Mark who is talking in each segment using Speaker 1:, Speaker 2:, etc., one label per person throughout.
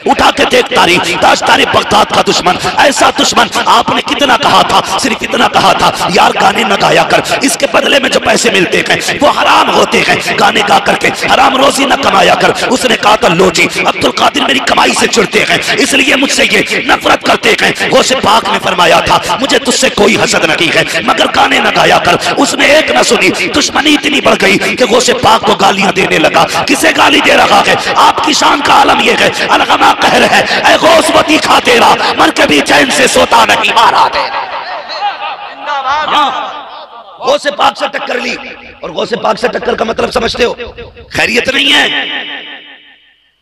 Speaker 1: उठा के देख तारीख, ताजदारी बगदाद का दुश्मन, ऐसा दुश्मन। आपने कितना कहा था, सिर्फ इतना कहा था यार गाने न गाया कर, इसके बदले में जो पैसे मिलते हैं वो हराम होते हैं, गाने गा करके हराम रोजी न कमाया कर। उसने कहा था लो जी अब्दुल कादिर मेरी कमाई से चिढ़ते हैं, इसलिए मुझसे ये नफरत करते हैं। गौसे पाक ने फरमाया था मुझे तुझसे कोई हसद नहीं है, मगर गाने न गाया कर। उसने एक न सुनी, दुश्मनी इतनी बढ़ गई कि गौसे पाक को गालियां देने लगा। किसे गाली दे रहा है? आपकी शान का आलम यह है, अलगमा कह रहे हैं ऐ गौसवती खा तेरा, मर के भी चैन से सोता नहीं मारा दे। गौसे पाक से टक्कर ली, और गौसे पाक से टक्कर का मतलब समझते हो? खैरियत नहीं है,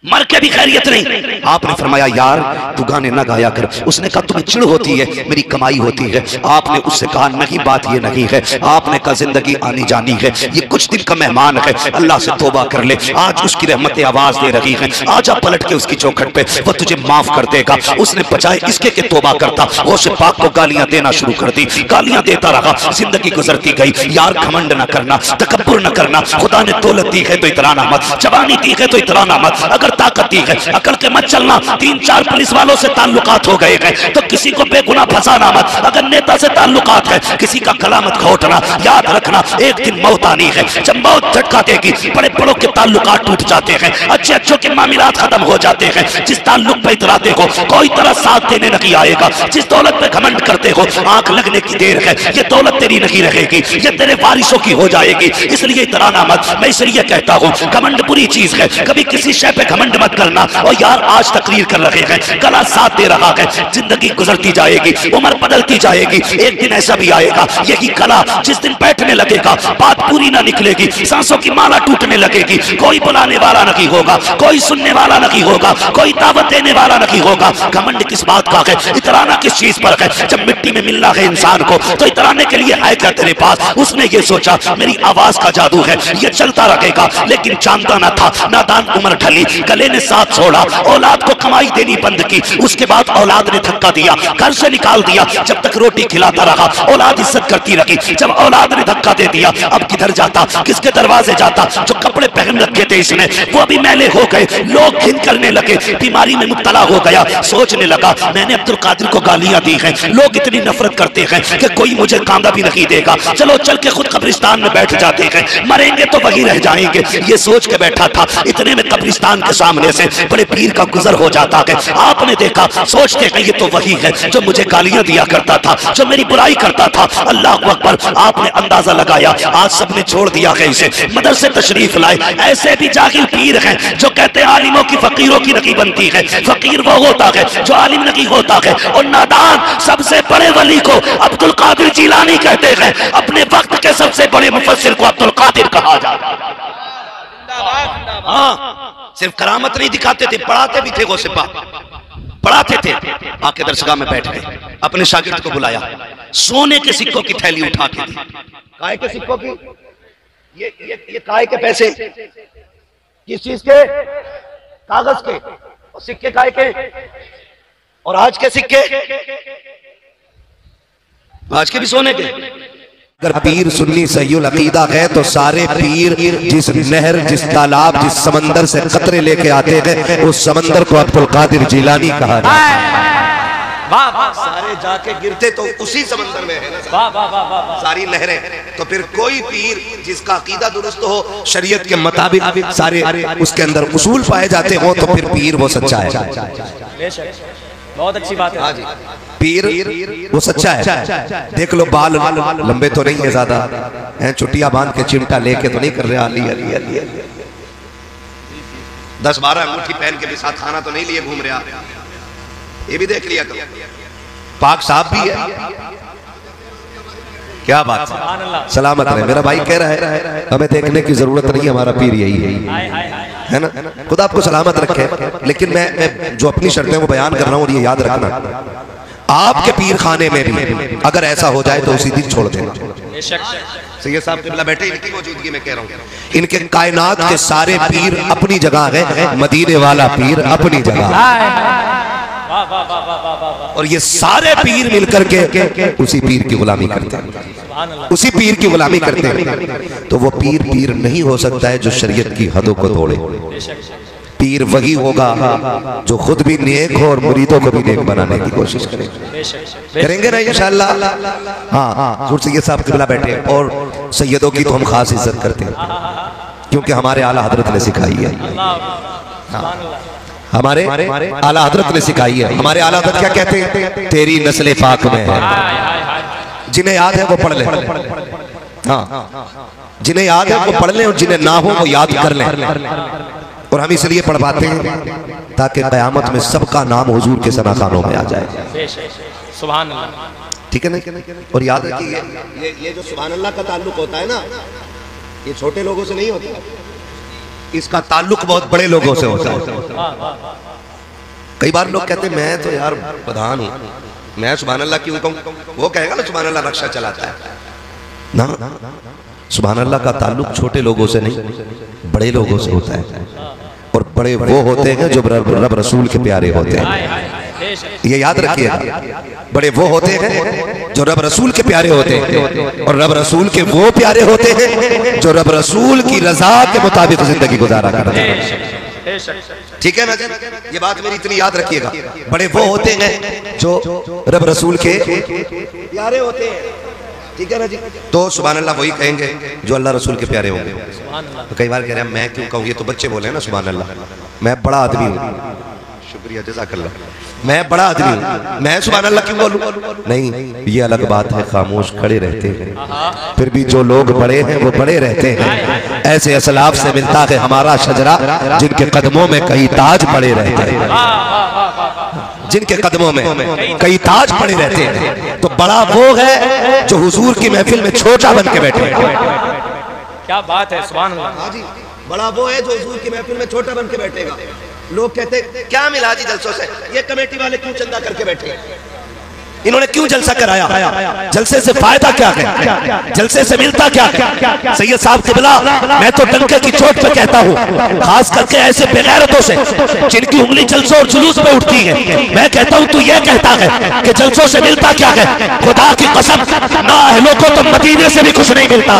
Speaker 1: मर के भी खैरियत नहीं। आपने फरमाया यार तू गाने ना गाया कर। उसने कहा तुम्हें चिढ़ होती है, मेरी कमाई होती है। आपने उससे कहा नहीं बात ये नहीं है, आपने कहा जिंदगी आनी जानी है, ये कुछ दिन का मेहमान है, अल्लाह से तौबा कर ले। आज उसकी रहमतें आवाज दे रही हैं, आजा पलट के उसकी चौखट पे, वो तुझे माफ कर देगा। उसने बचाए इसके के तौबा करता, गौसे पाक को गालियां देना शुरू कर दी, गालियां देता रहा। जिंदगी गुजरती गई। यार घमंड न करना, तकब्बुर न करना। खुदा ने दौलत दी है तो इतराना मत, जवानी दी है तो इतराना मत, अगर ताकत दी है अकल के मत चलना। 3-4 पुलिस वालों से ताल्लुकात हो गए हैं तो किसी को बेगुनाह फंसाना मत। अगर नेता से ताल्लुकात है किसी का गला मत घोटना। याद रखना एक दिन मौत आनी है, जब मौत झटका देगी बड़े बड़ों के ताल्लुकात टूट जाते हैं, अच्छे अच्छों के मामलात खत्म हो जाते हैं। जिस ताल्लुक पे इतराते हो कोई तरह साथ देने नहीं आएगा, जिस दौलत पे घमंड करते हो आंख लगने की देर है, ये दौलत तेरी नहीं रहेगी, ये तेरे वारिसों की हो जाएगी। इसलिए इतराना मत। मैं इसलिए कहता हूँ घमंड बुरी चीज है, कभी किसी शय पे घमंड मत करना। और यार आज तकरीर कर रहे हैं, गला साथ दे रहा है, जिंदगी गुजरती जाएगी, उम्र बदलती जाएगी, एक दिन ऐसा भी आएगा यही गला जिस दिन बैठने लगेगा बात पूरी ना निकलेगी, सांसों की माला टूटने लगेगी, कोई बुलाने वाला नहीं होगा, कोई सुनने वाला नहीं होगा, कोई दावत देने वाला नहीं होगा। घमंड किस बात का है, इतराना किस चीज पर है? जब मिट्टी में मिलना है इंसान को तो इतराने के लिए है क्या तेरे पास? उसने ये सोचा मेरी आवाज का जादू है, ये चलता रहेगा, लेकिन जानता ना था नादान उम्र ढली, गले ने साथ छोड़ा, औलाद को कमाई देनी बंद की। उसके बाद औलाद ने धक्का दिया, घर से निकाल दिया। जब तक रोटी खिलाता रहा औलाद इज्जत करती रही, जब औलाद ने धक्का दे दिया अब किधर जाता, किसके दरवाजे जाता? जो कपड़े पहन रखे थे इसने वो भी मैले हो गए, लोग घिन करने लगे, बीमारी में मुब्तला हो गया। सोचने लगा मैंने अब्दुल कादिर को गालियां दी हैं, लोग इतनी नफरत करते हैं कि कोई मुझे कांदा भी नहीं देगा, चलो चल के खुद कब्रिस्तान में बैठ जाते हैं, मरेंगे तो वही रह जाएंगे। ये सोच के बैठा था, इतने में कब्रिस्तान के सामने से बड़े पीर का गुजर हो जाता है। आपने देखा, सोचते हैं ये तो वही है जो मुझे गालियां दिया करता था, जो मेरी बुराई करता था। अल्लाह अकबर। आपने अंदाजा लगाया आज सबने छोड़ दिया है इसे, मदरसे तशरीफ लाए। ऐसे भी जाहिल पीर हैं जो कहते हैं आलिमों की फकीरों की नहीं बनती है, फकीर वो होता है जो आलिम नहीं होता है। और नादान सबसे बड़े वली को अब्दुल कादिर जिलानी कहते हैं, अपने वक्त के सबसे बड़े मुफस्सिर को अब्दुल कादिर कहा जाता है। हाँ, सिर्फ करामत नहीं दिखाते थे, पढ़ाते भी थे। गौसे पाक पढ़ाते थे। आके दरसगाह में बैठ गए, अपने शागिर्द को बुलाया, सोने के सिक्कों की थैली उठा के दी। काय के सिक्कों की? ये काय के पैसे? किस चीज के? कागज के। और सिक्के काय के? और आज के सिक्के? आज के भी सोने के।
Speaker 2: अगर पीर सुन्नी सहीउल अकीदा है तो सारे पीर जिस नहर, जिस तालाब, जिस समंदर से कतरे लेके आते हैं उस समंदर को अब्दुल कादिर जिलानी कहा जाता है।
Speaker 1: सारे जाके गिरते तो उसी समंदर में है ना, सारी नहरें। तो फिर कोई पीर जिसका अकीदा दुरुस्त हो, शरीयत के मुताबिक सारे उसके अंदर उसूल पाए जाते हो, तो फिर पीर वो सच्चा है।
Speaker 3: बहुत अच्छी बात है।
Speaker 2: पीर वो सच्चा है। देख लो बाल लंबे तो नहीं है ज्यादा, चुटिया बांध के चिमटा लेके तो नहीं कर रहे अली अली अली अली।
Speaker 1: 10-12 अंगूठी पहन के भी साथ खाना तो नहीं लिए घूम रहा, ये भी देख लिया करो।
Speaker 2: पाक साहब भी है, क्या बात है, सलामत रहे। मेरा भाई कह रहा है हमें देखने की जरूरत नहीं, हमारा पीर यही है ना। खुदा आपको सलामत रखे। लेकिन मैं जो अपनी शर्तें वो बयान कर रहा हूँ, ये याद रखना, आपके पीर खाने में भी अगर ऐसा हो जाए तो उसी दिन छोड़ देना।
Speaker 1: सैयद साहब किबला बैठे, इनकी मौजूदगी में कह रहा हूँ,
Speaker 2: इनके कायनात के सारे पीर अपनी जगह है, मदीने वाला पीर अपनी जगह, और ये सारे पीर मिलकर के उसी पीर की गुलामी करते हैं, उसी पीर की गुलामी करते हैं। तो वो पीर पीर नहीं हो सकता है जो शरीयत की हदों को तोड़े। पीर वही होगा जो खुद भी नेक हो और मुरीदों को भी नेक बनाने की कोशिश करेंगे ना इंशाअल्लाह। हाँ, सैयद साहब किबला बैठे और सैयदों की तो हम खास इज्जत करते हैं क्योंकि हमारे आला हजरत ने सिखाई है। हमारे आला हजरत ने सिखाई है। हमारे आला हजरत क्या कहते हैं? तेरी नस्ल पाक में है। जिन्हें याद है वो पढ़ ले। हाँ, जिन्हें याद है वो पढ़ लें और जिन्हें ना हो वो याद कर लें। और हम इसलिए पढ़वाते हैं ताकि क़यामत में सबका नाम हुजूर के सनाखानों में आ जाए।
Speaker 3: सुभान अल्लाह,
Speaker 2: ठीक है ना? और याद रखिए ये जो सुभान अल्लाह का ताल्लुक होता है ना, ये छोटे लोगों से नहीं होता, इसका ताल्लुक बहुत बड़े लोगों से होता है। कई बार लोग कहते हैं मैं तो यार प्रधान हूँ, मैं सुभान अल्लाह क्यों कहूँ? वो कहेगा ना सुभान अल्लाह रक्षा चलाता है ना। सुभान अल्लाह का ताल्लुक छोटे लोगों से नहीं, बड़े लोगों से होता है। और बड़े वो होते हैं जो रब रसूल के प्यारे होते हैं। ये याद रखिएगा, बड़े वो होते हैं जो रब रसूल के प्यारे होते हैं और रब रसूल के वो प्यारे होते हैं जो रब रसूल की रजा के मुताबिक जिंदगी गुजारा करते हैं। ठीक है ना जी? ये बात मेरी इतनी याद रखिएगा। बड़े वो होते हैं जो रब रसूल के प्यारे होते हैं। ठीक है ना जी? तो सुभान अल्लाह वही कहेंगे जो अल्लाह रसूल के प्यारे होंगे। तो कई बार कह रहे हैं मैं क्यों कहूँ, ये तो बच्चे बोले ना सुभान अल्लाह, मैं बड़ा आदमी हूँ। शुक्रिया, जज़ाकल्लाह। मैं बड़ा आदमी हूँ, मैं सुभान अल्लाह क्यों बोलूँ? नहीं, ये अलग बात है, खामोश खड़े रहते हैं। फिर भी जो लोग बड़े हैं वो बड़े रहते हैं। ऐसे असलाफ से मिलता है हमारा शजरा जिनके कदमों में कई ताज पड़े रहते हैं, जिनके कदमों में कई ताज पड़े रहते हैं। तो बड़ा वो है जो हुजूर की महफिल में छोटा बन के बैठे।
Speaker 3: क्या बात है, सुभान अल्लाह।
Speaker 2: हाँ जी, बड़ा वो है जो हुजूर की महफिल में छोटा बन के बैठेगा। लोग कहते क्या मिला जी जलसों से, ये कमेटी वाले क्यों चंदा करके बैठे, इन्होंने क्यों जलसा कराया, जलसे से फायदा क्या है, जलसे से मिलता क्या है? सैयद साहब किबला, मैं तो डंके की चोट पे कहता हूँ, खास करके ऐसे बेगैरतों से जिनकी उंगली जलसों और जुलूस पे उठती है, मैं कहता हूँ तू ये कहता है कि जलसों से मिलता क्या है? खुदा की कसम, ना अहलों को तो मदीने से भी कुछ नहीं मिलता,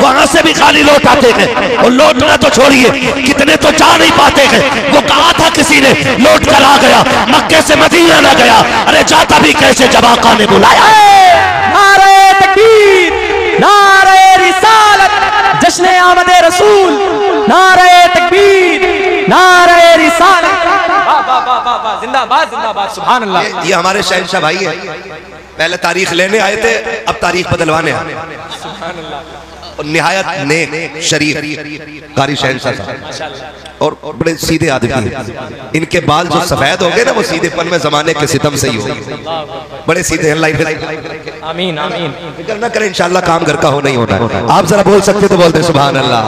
Speaker 2: वहां से भी खाली लौट आते हैं। और लौटना तो छोड़िए, कितने तो जा नहीं पाते हैं। वो कहा था किसी ने लौट कर आ गया, मक्के से मदीना न गया। अरे जाता भी कैसे जब आका ने बुलाया।
Speaker 3: नारे तकबीर, नारे रिसालत, जश्न आमद रसूल, नारे तकबीर, नारे रिसालत। जिंदाबाद जिंदाबाद, सुभान अल्लाह।
Speaker 2: ये हमारे शहंशाह भाई है, पहले तारीख लेने आए थे, अब तारीख बदलवाने आए।
Speaker 3: सुभान अल्लाह।
Speaker 2: और निहायत नेक शरीफ कारी शहंशाह साहब और बड़े सीधे आदमी हैं। इनके बाल जो सफेद हो गए ना, वो सीधेपन में जमाने के सितम से ही हो गए। बड़े सीधे हैं।
Speaker 3: आमीन आमीन।
Speaker 2: फिक्र ना करें, इंशाल्लाह काम घर का हो नहीं होना है। आप जरा बोल सकते तो बोलते सुभान अल्लाह,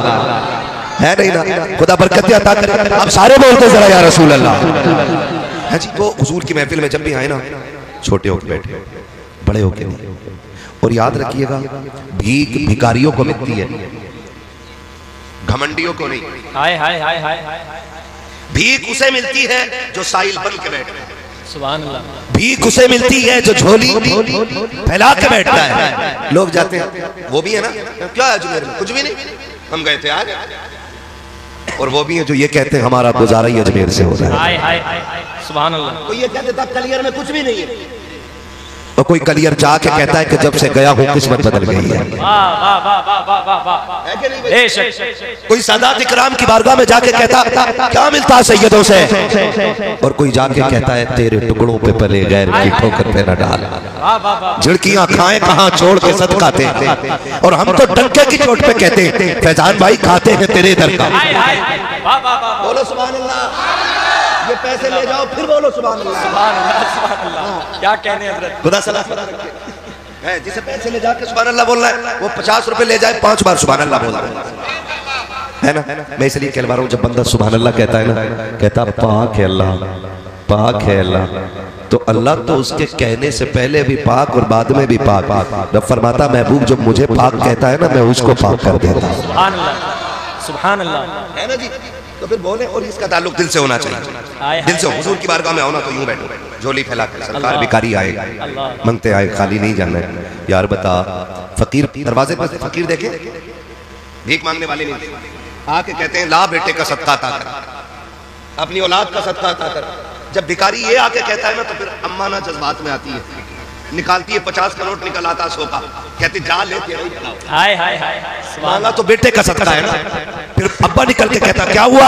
Speaker 2: है नहीं ना? खुदा बरकत अता करे। आप सारे बोलते जरा या रसूल अल्लाह। है जी, वो हुजूर की महफिल में जब भी आए ना, छोटे होकर बैठे, बड़े होके नहीं। और याद रखिएगा, भीख भिखारियों को मिलती है, घमंडियों को नहीं।
Speaker 3: हाय हाय हाय हाय हाय।
Speaker 2: भीख उसे मिलती है जो साइल बन के बैठे,
Speaker 3: सुभान अल्लाह।
Speaker 2: भीख उसे मिलती है जो झोली फैला के बैठता है। लोग जाते हैं, वो भी है ना, क्या है अजमेर में? कुछ भी नहीं, हम गए थे आज। और वो भी है जो ये कहते हैं हमारा गुजारा ही अजमेर से हो रहा है।
Speaker 3: हाय हाय हाय, सुभान अल्लाह।
Speaker 2: तो ये कहते था कलियर में कुछ भी नहीं है, तो कोई कलियर जाके कहता है कि जब से गया हूँ किस्मत बदल गई है। कोई सादात इकराम की बारगाह में जाके कहता क्या मिलता है सैयदों से, और कोई जाके कहता है तेरे टुकड़ों पे पले गैर की ठोकर पे न डाल, झिड़कियां खाए कहाँ छोड़ के सदका थे। और हम तो डंके की चोट पे कहते हैं फैजान भाई खाते हैं तेरे दर का। बोलो सुभान अल्लाह। ये पैसे ले जाओ फिर बोलो सुभान अल्लाह।
Speaker 3: सुभान अल्लाह, सुभान अल्लाह। क्या कहने हज़रत,
Speaker 2: खुदा सलाह है। जिसे पैसे ले जाके सुभान अल्लाह बोलना है, वो 50 रुपए ले जाए 5 बार सुभान अल्लाह बोल है ना। मैं इसलिए कह रहा हूँ, जब बंदा सुभान अल्लाह कहता है ना, कहता पाक है अल्लाह, पाक है अल्लाह, तो अल्लाह तो उसके कहने से पहले भी पाक और बाद में भी पाक। रब फरमाता महबूब जब मुझे पाक कहता है ना, मैं उसको पाक कर देता हूँ।
Speaker 3: सुभान अल्लाह, सुभान अल्लाह,
Speaker 2: है ना जी। तो फिर बोले, और इसका ताल्लुक दिल से होना चाहिए। दिल से हुजूर की बारगाह में होना तो यूं बैठो, झोली फैला कर। सरकार भिखारी आए, मांगते आए, खाली नहीं जाना है। यार बता, फकीर दरवाजे पर फकीर देखे, भीख मांगने वाले नहीं, आके कहते हैं ला बेटे का सदका अता कर। अपनी औलाद का सदका अता कर। जब भिखारी ये आके कहता है ना तो फिर अम्मा ना जज्बात में आती है, निकालती है 50 का नोट, निकल आता 100 का, कहती जा ले तेरा ही भला।
Speaker 3: हाय हाय हाय,
Speaker 2: मांगा तो बेटे का सदका है ना। फिर अब्बा निकल के कहता क्या हुआ,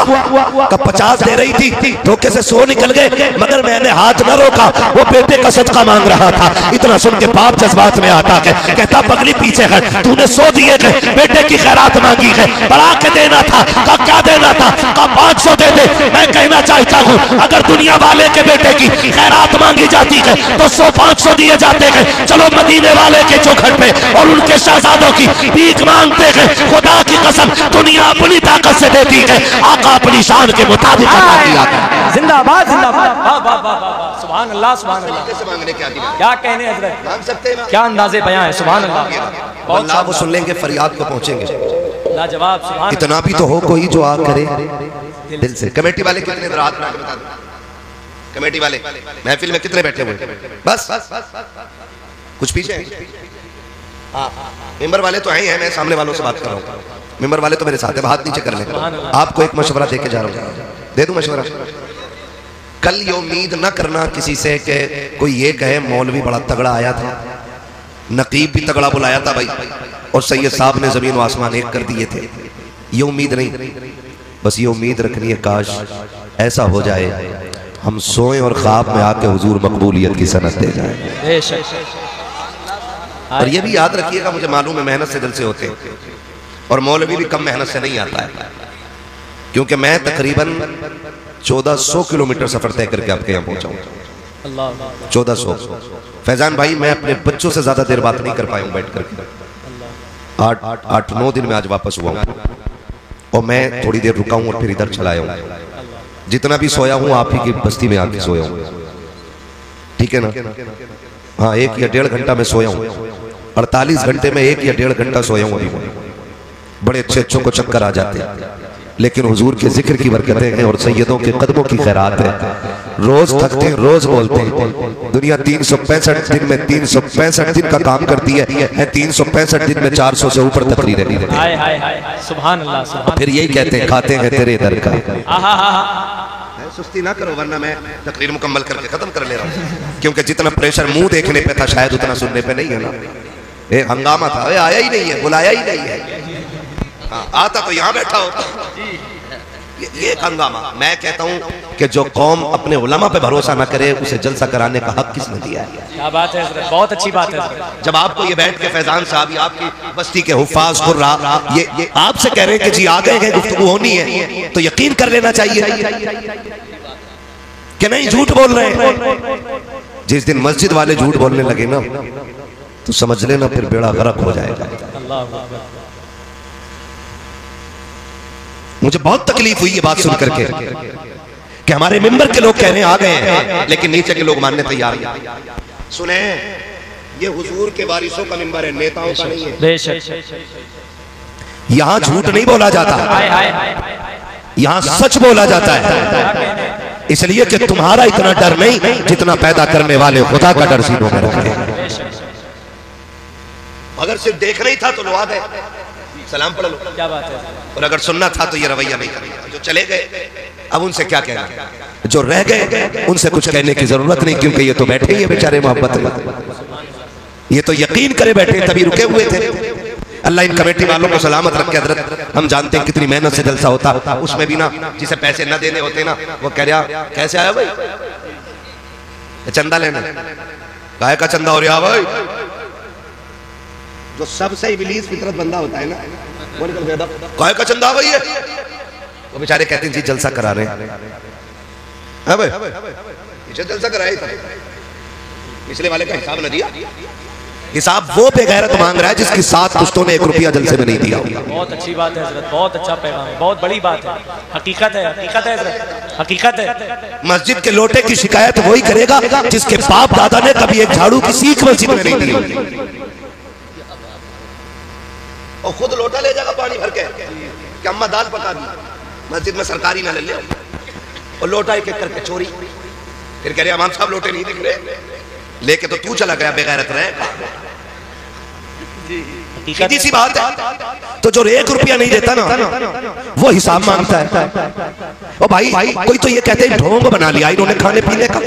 Speaker 2: कब 50 दे रही थी, धोखे से 100 निकल गए, मगर मैंने हाथ न रोका, वो बेटे का सदका मांग रहा था। इतना सुन के बाप जज्बात में आता है, कहता पगली पीछे है, तूने 100 दिए थे, बेटे की खैरात मांगी है, बढ़ा के देना था, का क्या देना था, का 500 दे दे। मैं कहना चाहता हूँ अगर दुनिया वाले के बेटे की खैरात मांगी जाती है तो 100-500 दिए जाते हैं। चलो मदीने वाले के चौखट पे और उनके शहजादों की भीख मांगते हैं। खुदा की कसम दुनिया अपनी ताकत से देती है, आका अपनी शान के मुताबिक अता किया है।
Speaker 3: जिंदाबाद जिंदाबाद, वाह वाह वाह वाह, सुभान अल्लाह सुभान अल्लाह।
Speaker 2: कैसे मांगने क्या दिया,
Speaker 3: क्या कहने हजरत,
Speaker 2: मांग सकते हैं ना,
Speaker 3: क्या अंदाजे बयां है, सुभान अल्लाह।
Speaker 2: अल्लाह वो सुन लेंगे, फरियाद को पहुंचेंगे।
Speaker 3: लाजवाब, सुभान
Speaker 2: इतना भी तो हो कोई जो आ करे दिल से। कमेटी वाले कितने रात में बता दो, कमेटी वाले महफिल में कितने बैठे हुए, बस कुछ पीछे हैं। हाँ, मेंबर वाले तो हैं, मैं सामने वालों से बात कर रहा हूँ, मेंबर वाले तो मेरे साथ है, हाथ नीचे कर ले। आपको एक मशवरा दे के जा रहा हूँ, दे दूं मशवरा। कल ये उम्मीद न करना किसी से कि कोई ये कहे मौलवी बड़ा तगड़ा आया था, नकीब भी तगड़ा बुलाया था भाई, और सैयद साहब ने जमीन व आसमान एक कर दिए थे। ये उम्मीद नहीं, बस ये उम्मीद रखनी है काश ऐसा हो जाए हम सोए और ख्वाब में आके हुजूर मकबूलियत की सनत दे जाए। और ये भी याद रखिएगा, मुझे मालूम है मेहनत से दिल से होते हैं, और मौलवी भी कम मेहनत से नहीं आता है, क्योंकि मैं तकरीबन 1400 किलोमीटर सफर तय करके आपके यहाँ पहुंचा हूँ। 1400। फैजान भाई मैं अपने बच्चों से ज्यादा देर बात नहीं कर पाया हूँ बैठ करके, 8-9 दिन में आज वापस हुआ हूँ, और मैं थोड़ी देर रुका हूँ और फिर इधर चला आया हूँ। जितना भी सोया हूँ आप ही की बस्ती में आके सोया हूँ, ठीक है ना। हाँ, 1 या 1.5 घंटा में सोया हूँ, 48 घंटे में 1 या 1.5 घंटा सोया हूँ। अभी बड़े अच्छों को चक्कर आ जाते हैं, लेकिन हुजूर के जिक्र की बरकतें हैं और सैयदों के कदमों की खैरात है। रोज थकते हैं, रोज बोलते हैं। दुनिया 365 दिन में 365 दिन का काम करती है, 365 दिन में 400 से ऊपर तकरीरें नहीं देती।
Speaker 3: हाय हाय हाय, सुभान अल्लाह सुभान।
Speaker 2: फिर यही कहते हैं खाते हैं तेरे दर का। सुस्ती ना करो वरना मैं तकरीर मुकम्मल करके खत्म कर ले रहा हूँ, क्योंकि जितना प्रेशर मुंह देखने पे था शायद उतना सुनने पे नहीं है ना। ए हंगामा था, आया ही नहीं है, बुलाया ही नहीं है। हाँ, आता तो यहाँ बैठा होता। ये एक हंगामा। मैं कहता हूँ कि जो कौम अपने उलमा पे भरोसा ना करे उसे जलसा कराने का हक किसने दिया है?
Speaker 3: क्या बात है, बहुत अच्छी बात है।
Speaker 2: जब आपको ये बैठ के फैजान साहब, आपकी बस्ती के हुफ्फाज कुर्रा ये आपसे कह रहे हैं कि जी आ गए हैं, गुफ्तगू होनी है, तो यकीन कर लेना चाहिए कि नहीं झूठ बोल रहे हैं। जिस दिन मस्जिद वाले झूठ बोलने लगे ना तो समझ लेना फिर बेड़ा गर्क हो जाएगा। मुझे बहुत तकलीफ हुई ये बात सुन करके कि हमारे मेंबर के लोग कहने आ गए हैं, लेकिन नीचे के लोग मानने तैयार नहीं। सुने, ये हुजूर के वारिसों का मेंबर है, नेताओं का नहीं है।
Speaker 3: बेशक
Speaker 2: यहाँ झूठ नहीं बोला जाता, यहाँ सच बोला जाता है, इसलिए कि तुम्हारा इतना डर नहीं जितना पैदा करने वाले खुदा का डर सीनों में रखते हैं। अगर सिर्फ देखना ही था तो लो आ गए, सलाम पढ़ लो,
Speaker 3: क्या बात है।
Speaker 2: और अगर सुनना था तो ये रवैया नहीं करना। जो चले गए अब उनसे क्या कहना, जो रह गए उनसे कुछ कहने की जरूरत नहीं, क्योंकि ये तो बैठे ही बेचारे मोहब्बत में, ये तो यकीन करे बैठे तभी रुके हुए थे। अल्लाह इन कमेटी वालों को सलामत रखे। हजरत हम जानते हैं कितनी मेहनत से जलसा होता, उसमें भी ना जिसे पैसे न देने होते ना वो कह रहा कैसे आया भाई, चंदा लेना, गाय का चंदा हो रहा भाई। जो सबसे इबलीस फितरत बंदा होता है ना वो निकल गया, गाय का चंदा भाई है, वो बेचारे कहते हैं जी जलसा करा रहे हैं भाई, पीछे जलसा कराए था, पिछले वाले का हिसाब न दिया। हिसाब वो बेगैरत मांग रहा है जिसकी 7 पुश्तों ने 1 रुपया जलसे में नहीं दिया।
Speaker 3: बहुत अच्छी बात है हजरत, बहुत अच्छा पैगाम है, बहुत बड़ी बात है, हकीकत है, हकीकत है हजरत, हकीकत है।
Speaker 2: मस्जिद के लोटे की शिकायत वही करेगा जिसके बाप दादा ने कभी एक झाड़ू की सीख मस्जिद में नहीं दी, और खुद लोटा ले जाएगा पानी भर के कि अम्मा दाल पका दी, मस्जिद में सरकारी ना ले ले, और लोटा एक एक करके चोरी। फिर कह रहे इमाम साहब लोटे नहीं दिख रहे, लेके तो तू चला गया बेगैरत रहे। सीधी सी बात है। तो जो 1 रुपया नहीं देता ना वो हिसाब मांगता है। ओ भाई कोई तो ये कहते हैं ढोंग बना लिया इन्होंने खाने पीने का,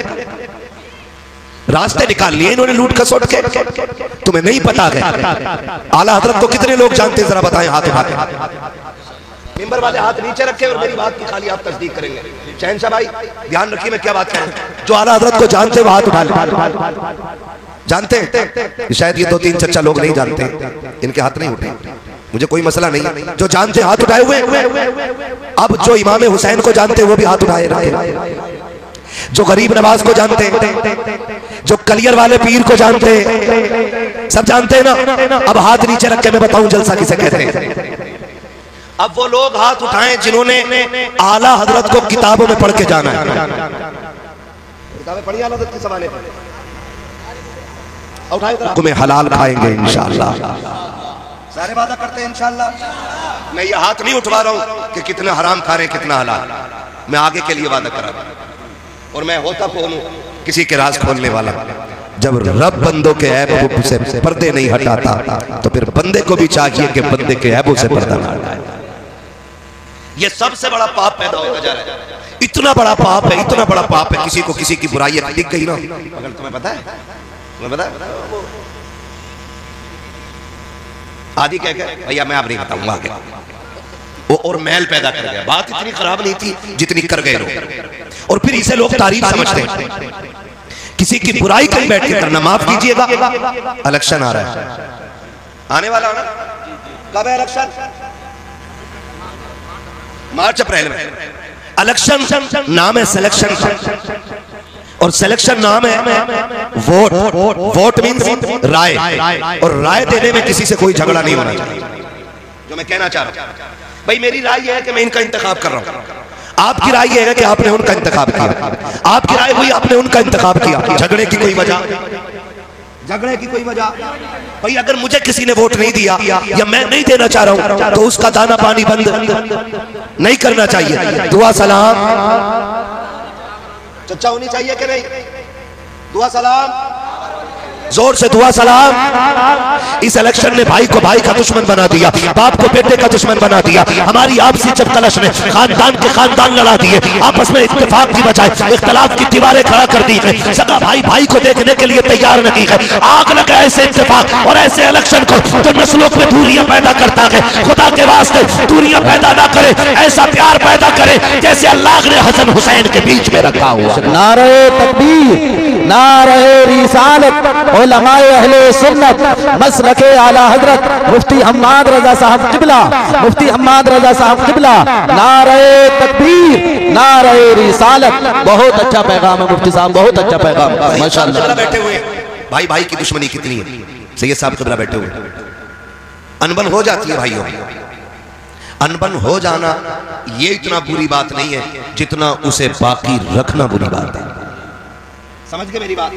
Speaker 2: रास्ते निकाल लिए इन्होंने लूट खसोट के। तुम्हें नहीं पता है आला हजरत को कितने लोग जानते हैं, जरा बताएं हाथ उठा के। मिंबर वाले हाथ नीचे रखे और मेरी बात की खाली आप तस्दीक करेंगे। शहंशाह भाई ध्यान रखिए मैं क्या बात कर रहा हूं। जो आला हजरत को जानते हैं वो हाथ उठा ले। जानते हैं शायद ये 2-3 चच्चा लोग नहीं जानते, इनके हाथ नहीं उठे, मुझे कोई मसला नहीं। जो जानते हाथ उठाए हुए। अब जो इमाम हुसैन को जानते हैं वो भी हाथ उठाए रहे। जो गरीब नवाज को जानते हैं, जो कलियर वाले पीर को जानते हैं, सब जानते हैं ना। अब हाथ नीचे रख के मैं बताऊं जलसा किसे कहते हैं। अब वो लोग हाथ उठाएं जिन्होंने आला हजरत को किताबों में पढ़ के जाना है। किताबें पढ़ी आला हजरत के सवाले तुम्हें हलाल खाएंगे इंशाअल्लाह, सारे वादा करते हैं इंशाअल्लाह। मैं ये हाथ नहीं उठवा रहा हूं कि कितना हराम खा रहे हैं कितना हलाल, मैं आगे के लिए वादा कर रहा हूं। और मैं होता कौन हूं, किसी के राज खोलने वाला। जब रब बंदों के ऐब से पर्दे नहीं हटाता तो फिर बंदे को भी चाहिए कि बंदे के ऐबों से पर्दा ना हटाए। ये सबसे बड़ा पाप पैदा होता जा रहा है। इतना बड़ा पाप है, इतना बड़ा पाप है। किसी को किसी की बुराई दिख गई ना, अगर तुम्हें पता है, तुम्हें पता है आदि कह के भैया मैं अब नहीं बताऊंगा आगे, वो और मैल पैदा कर गया। बात इतनी खराब नहीं थी जितनी कर गए लोग। और फिर इसे लोग तारीफ समझते हैं। किसी की बुराई कहीं बैठ के करना, माफ कीजिएगा इलेक्शन आ रहा है, आने वाला है ना, कब है इलेक्शन? मार्च अप्रैल में। इलेक्शन नाम है सिलेक्शन का, और सिलेक्शन नाम है वोट। वोट मीन्स राय, और राय देने में किसी से कोई झगड़ा नहीं होना चाहिए। जो मैं कहना चाह रहा हूं भाई, मेरी राय यह है कि मैं इनका इंतखाब कर रहा हूं, आपकी राय यह है कि आपने उनका इंतखाब किया, आपकी राय हुई आपने उनका इंतखाब किया। झगड़े की कोई वजह, झगड़े की कोई वजह भाई, अगर मुझे किसी ने वोट नहीं दिया या मैं नहीं देना चाह रहा हूं तो उसका दाना पानी बंद नहीं करना चाहिए। दुआ सलाम चच्चा होनी चाहिए कि नहीं? दुआ सलाम, जोर से दुआ सलाम। इस इलेक्शन ने भाई को भाई का दुश्मन बना दिया, बाप को बेटे का दुश्मन बना दिया। हमारी आपसी चपकलश ने खानदान के खानदान लड़ा दिए, आपस में इत्तेफाक की बजाय इख्तलाफ की दीवारें खड़ा कर दी है। सगा भाई भाई को देखने के लिए तैयार नहीं है। आग लगा ऐसे इत्तेफाक और ऐसे इलेक्शन को जो नस्लों में दूरियां पैदा करता है। खुदा के वास्ते दूरियां पैदा ना करे, ऐसा प्यार पैदा करे जैसे अल्लाह ने हसन हुसैन के बीच में रखा हुआ।
Speaker 4: नारे तकबीर, नारे रिसालत, उलमाए अहले सुन्नत, मसलके आला हजरत मुफ्ती हम्माद रजा साहब किबला, मुफ्ती हम्माद रजा साहब किबला। नारे तकबीर, नारे रिसालत। बहुत अच्छा पैगाम है मुफ्ती साहब, बहुत अच्छा पैगाम माशाअल्लाह।
Speaker 2: बैठे हुए भाई भाई की दुश्मनी कितनी है। सैयद साहब किबला बैठे हुए, अनबन हो जाती है भाइयों। अनबन हो जाना ये इतना बुरी बात नहीं है जितना उसे बाकी रखना बुरी बात है। समझ गए मेरी बात?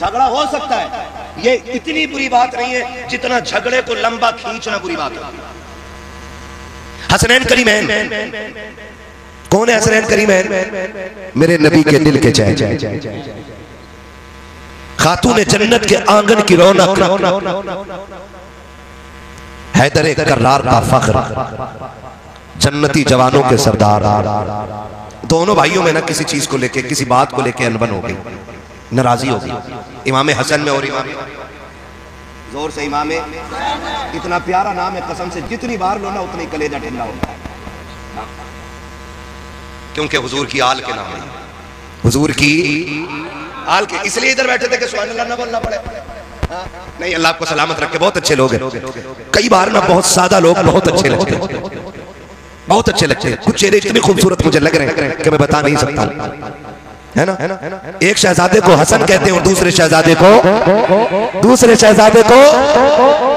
Speaker 2: झगड़ा हो सकता है, ये इतनी बुरी बात नहीं है जितना झगड़े को लंबा खींचना बुरी बात है। हसनैन करीमैन, कौन है हसनैन करीमैन? मेरे नबी के दिल के चैन, खातून जन्नत के आंगन की रौनक, हैदर कर्रार का फख्र, जन्नती जवानों के सरदार। दोनों भाइयों में ना किसी चीज को लेके, किसी बात को लेके अनबन हो गई, नाराजी हो गई। इमाम हसन में और इमाम जोर से इमाम, इतना प्यारा नाम है, कसम से जितनी बार लो ना उतनी कलेजा ठंडा होता है, क्योंकि हुजूर की आल के नाम है, हुजूर की आल के। इसलिए इधर बैठे थे कि सुभान अल्लाह ना बोलना पड़े। नहीं, अल्लाह आपको सलामत रखे। बहुत अच्छे लोग हैं। कई बार ना बहुत सादा लोग बहुत अच्छे लगते हैं, बहुत अच्छे लगते हैं। कुछ चेहरे इतने खूबसूरत मुझे लग रहे हैं कि मैं बता नहीं सकता, है ना? एक शहजादे को हसन कहते हैं और दूसरे शहजादे को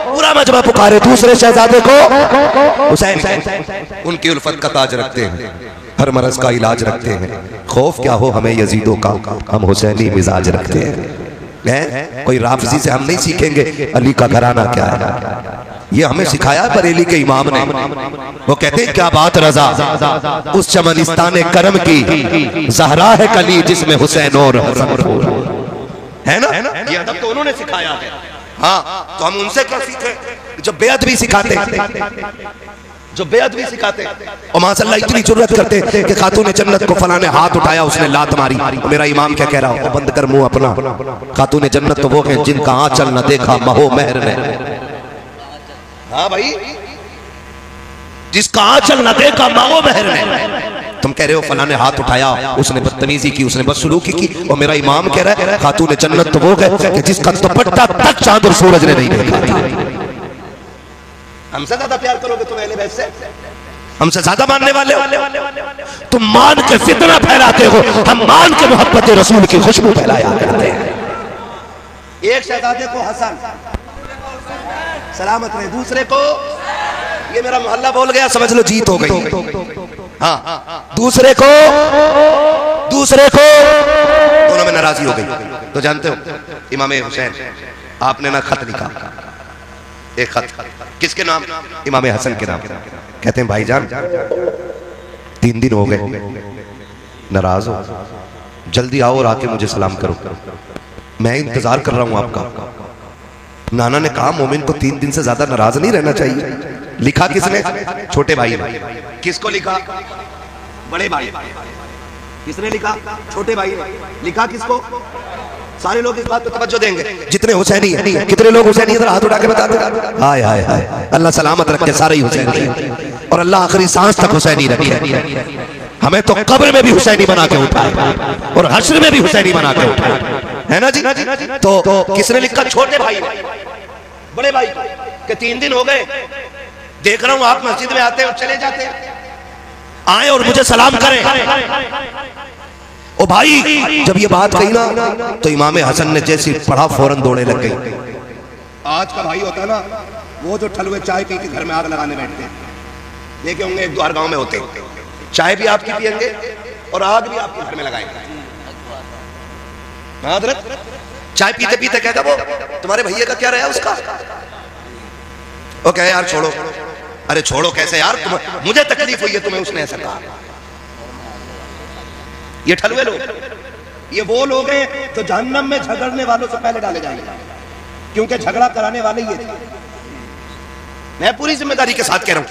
Speaker 2: पूरा मजमा पुकारे, दूसरे शहजादे को हुसैन। उनकी उल्फत का ताज रखते हैं, हर मरज का इलाज रखते हैं। खौफ क्या हो हमें यजीदों का, हम हुसैनी मिजाज रखते हैं। कोई राफजी से हम नहीं सीखेंगे अली का घराना क्या है, ये हमें सिखाया बरेली के इमाम ने। वो कहते हैं क्या बात रजा उस चमनिस्तान करम की, ज़हरा है कली जिसमें हुसैन और हसन फूल, है ना? ये अदब तो उन्होंने सिखाया है। हाँ, तो हम उनसे क्या सीखे जो बेअदबी सिखाते, जो बेअदबी सिखाते। और माशाअल्लाह इतनी जरूरत करते कि खातून जन्नत को फलां ने हाथ उठाया, उसने लात मारी, तो मेरा इमाम क्या कह रहा हो, बंद कर मुंह अपना। खातून जन्नत तो वो हैं जिनका आंचल न देखा महो महर ने। हाँ भाई, जिसका आंचल न देखा महो महर ने। तुम कह रहे हो फलां ने हाथ उठाया, उसने बदतमीजी की, उसने बदसलूकी की, और मेरा इमाम कह रहा है खातून जन्नत तो वो है कि जिसका दुपट्टा तक चांद और सूरज ने नहीं देखा। हमसे ज्यादा प्यार करोगे तुम अहले बैत से? हमसे ज्यादा मानने वाले हो? तुम मान के फितना फैलाते हो, हम मान के मोहब्बत रसूल की खुशबू फैलाया करते हैं। एक शहजादे को हसन सलामत रहे, दूसरे को, ये मेरा मोहल्ला बोल गया, समझ लो जीत हो गई। हाँ, दूसरे को दोनों में नाराजगी हो गई। तो जानते हो इमाम हुसैन आपने ना खत लिखा, एक खत किसके नाम? इमाम हसन के नाम। कहते हैं भाईजान 3 दिन हो गए, नाराज हो, जल्दी आओ और आके मुझे सलाम करो, मैं इंतजार कर रहा हूं आपका। नाना ने कहा मोमिन को 3 दिन से ज्यादा नाराज नहीं रहना चाहिए। लिखा किसने? छोटे भाई ने। किसको लिखा? बड़े भाई। किसने लिखा? छोटे भाई ने। लिखा किसको? सारे लोग इस बात पर तवज्जो देंगे जितने हुसैनी हैं। कितने लोग हुसैनी इधर हाथ उठा के बता दो। हाय हाय हाय, अल्लाह सलामत रखे सारे ही हुसैनी, और अल्लाह आखिरी सांस तक हुसैनी रखे। हमें तो कब्र में भी हुसैनी बना के उठाए और हश्र में भी हुसैनी बना के उठाए, है ना जी? तो किसने लिखा? छोटे भाई। बड़े भाई के 3 दिन हो गए, देख रहा हूं आप मस्जिद में आते और चले जाते, आए और मुझे सलाम करें। ओ भाई, जब ये बात कही ना तो इमाम हसन ने जैसी पढ़ा फौरन दौड़े लग गई। आज का भाई होता है ना वो जो ठलुए चाय पी के घर में आग लगाने बैठते हैं, देखे होंगे 1-2 हर गांव में होते, चाय भी आपकी पियेंगे और आग भी आपके घर में लगाएंगे। हजरत चाय पीते पीते कहता वो तुम्हारे भैया का क्या रहा उसका? वो कहे यार छोड़ो। अरे छोड़ो कैसे यार, मुझे तकलीफ हुई है तुम्हें, उसने ऐसा कहा। ये ठलुए लोग, ये वो लोग हैं जो जहन्नम में झगड़ने वालों से पहले डाले जाएंगे, क्योंकि झगड़ा कराने वाले ये थे। मैं पूरी जिम्मेदारी के साथ कह रहा हूं।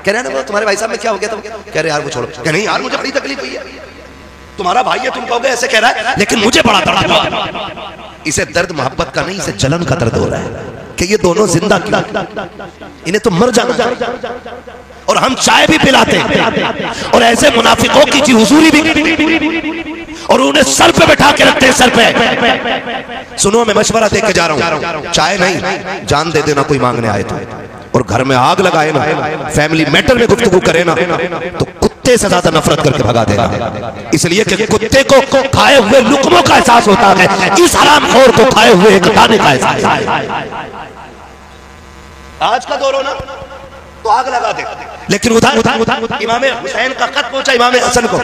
Speaker 2: कह रहे हैं ना वो तुम्हारे भाई साहब में क्या हो गया? तुम कह रहे यार वो छोड़ो। कह नहीं यार मुझे बड़ी तकलीफ हुई है, तुम्हारा भाई है, तुम कहोगे ऐसे कह रहा है, लेकिन मुझे बड़ा दर्द हुआ। इसे दर्द मोहब्बत का नहीं, इसे जलन का दर्द हो रहा है कि ये दोनों जिंदा क्यों, इन्हें तो मर जाना चाहिए। और हम चाय भी पिलाते हैं और ऐसे मुनाफिकों की जी हुजूरी भी, और उन्हें सर पे बैठा के रखते हैं, सर पे। सुनो मैं मशवरा दे के जा रहा हूं, चाय नहीं जान दे देना कोई मांगने आए तो, और घर में आग लगाए ना, फैमिली मैटर में गुफ्तगू करे ना, तो कुत्ते से ज्यादा नफरत करके भगा देगा। इसलिए कि कुत्ते को खाए हुए लुकमों का एहसास होता है, इस हरामखोर को खाए हुए एक दाने का एहसास। आज का दौर हो ना तो आग लगा दे, लेकिन उधर इमाम हुसैन का खत पहुंचा इमाम हसन को,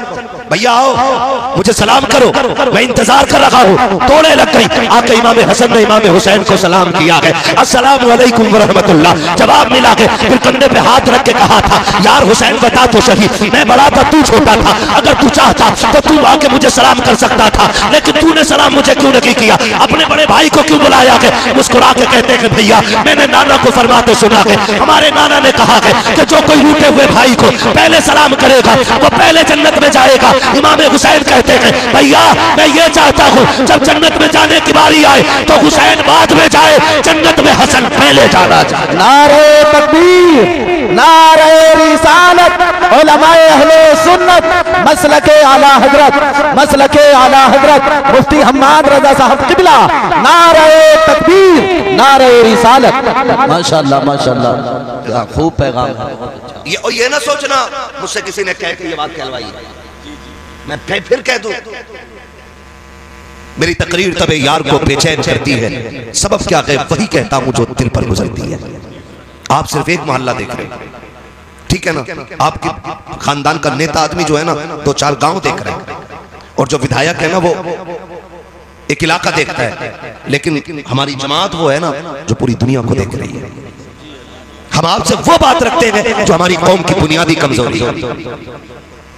Speaker 2: भैया आओ मुझे सलाम करो, मैं इंतजार कर रहा हूँ। तोड़े लग गई, आके इमाम हसन ने इमाम हुसैन को सलाम किया है, अस्सलाम वालेकुम व रहमतुल्लाह। जवाब मिला के फिर कंधे पे हाथ रख के कहा था, यार हुसैन बता तो सही, मैं बड़ा था तू छोटा था, अगर तू चाहता तो तू आके मुझे सलाम कर सकता था, लेकिन तूने सलाम मुझे क्यों नहीं किया? अपने बड़े भाई को क्यों बुलाया है? मुस्कुरा के कहते हैं भैया मैंने नाना को फरमाते सुना है, हमारे नाना ने कहा है कि जो कोई रूठे हुए भाई को पहले सलाम करेगा वो पहले जन्नत में जाएगा। इमाम हुसैन कहते हैं भैया मैं ये चाहता हूँ जब जन्नत में जाने की बारी आए तो हुसैन बाद में जाए, जन्नत में हसन पहले जाना चाहिए।
Speaker 4: नारे तकबीर, नारे रिसालत, उलमाए अहले सुन्नत, मसलके आला हजरत, मसलके आला हजरत मुफ्ती हम्माद रजा साहब किबला, नारे तकबीर, नारे रिसालत। माशाअल्लाह माशाअल्लाह, खूब पैगाम।
Speaker 2: ये ना सोचना मुझसे किसी ने कह के ये बात कहलवाई, मैं फिर कह दूं। मेरी तकरीर तबे यार को बेचैन करती है, सबब क्या है वही कहता हूं जो दिल पर गुजरती है। आप सिर्फ एक मोहल्ला देख रहे हैं, ठीक है ना? आपके खानदान का नेता आदमी जो है ना 2-4 गांव देख रहे हैं, और जो विधायक है ना वो एक इलाका देखता है, लेकिन हमारी जमात वो है ना जो पूरी दुनिया को देख रही है। हम आपसे वो बात रखते हैं जो हमारी कौम की बुनियादी कमजोरी है,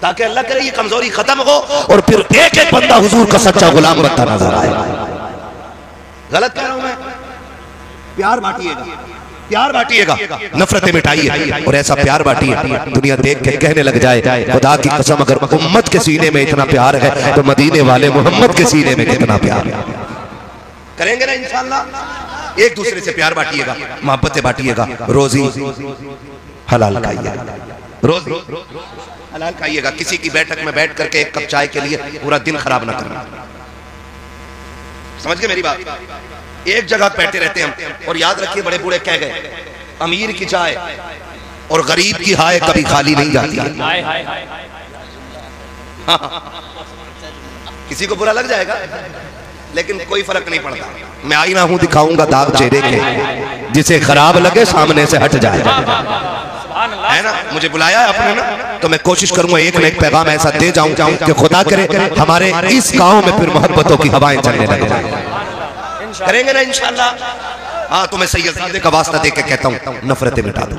Speaker 2: ताकि अल्लाह करे ये कमजोरी खत्म हो और फिर एक एक बंदा हुजूर का सच्चा गुलाम बनता नजर आए। गलत कह रहा हूं मैं? प्यार बांटिएगा, प्यार बांटिएगा, नफरतें मिटाइए और ऐसा प्यार बांटिए दुनिया देख के कहने लग जाए खुदा की कसम अगर उम्मत के सीने में इतना प्यार है तो मदीने वाले मोहम्मद के सीने में कितना प्यार है। करेंगे ना इंशाअल्लाह। एक दूसरे से प्यार बांटिएगा, मोहब्बतें बांटिएगा, रोजी हलाल खाइएगा, रोजी हलाल खाइएगा। किसी की बैठक में बैठ करके एक कप चाय के लिए पूरा दिन खराब ना करना। समझ गए मेरी बात? एक जगह बैठे रहते हैं और याद रखिए बड़े बूढ़े कह गए अमीर की चाय और गरीब की हाय कभी खाली नहीं जाती है। किसी को बुरा लग जाएगा लेकिन कोई फर्क नहीं पड़ता। मैं आईना हूं दिखाऊंगा दाग चेहरे के, जिसे खराब लगे सामने से हट जाए, है ना? मुझे बुलाया है आपने ना, तो मैं कोशिश करूंगा एक न एक पैगाम ऐसा दे जाऊं कि खुदा करे हमारे इस गांव में फिर मोहब्बतों की हवाएं चलने लगे। करेंगे ना इंशाअल्लाह। हाँ, तो मैं सैयद का वास्ता दे के कहता हूँ नफरतें मिटा दो,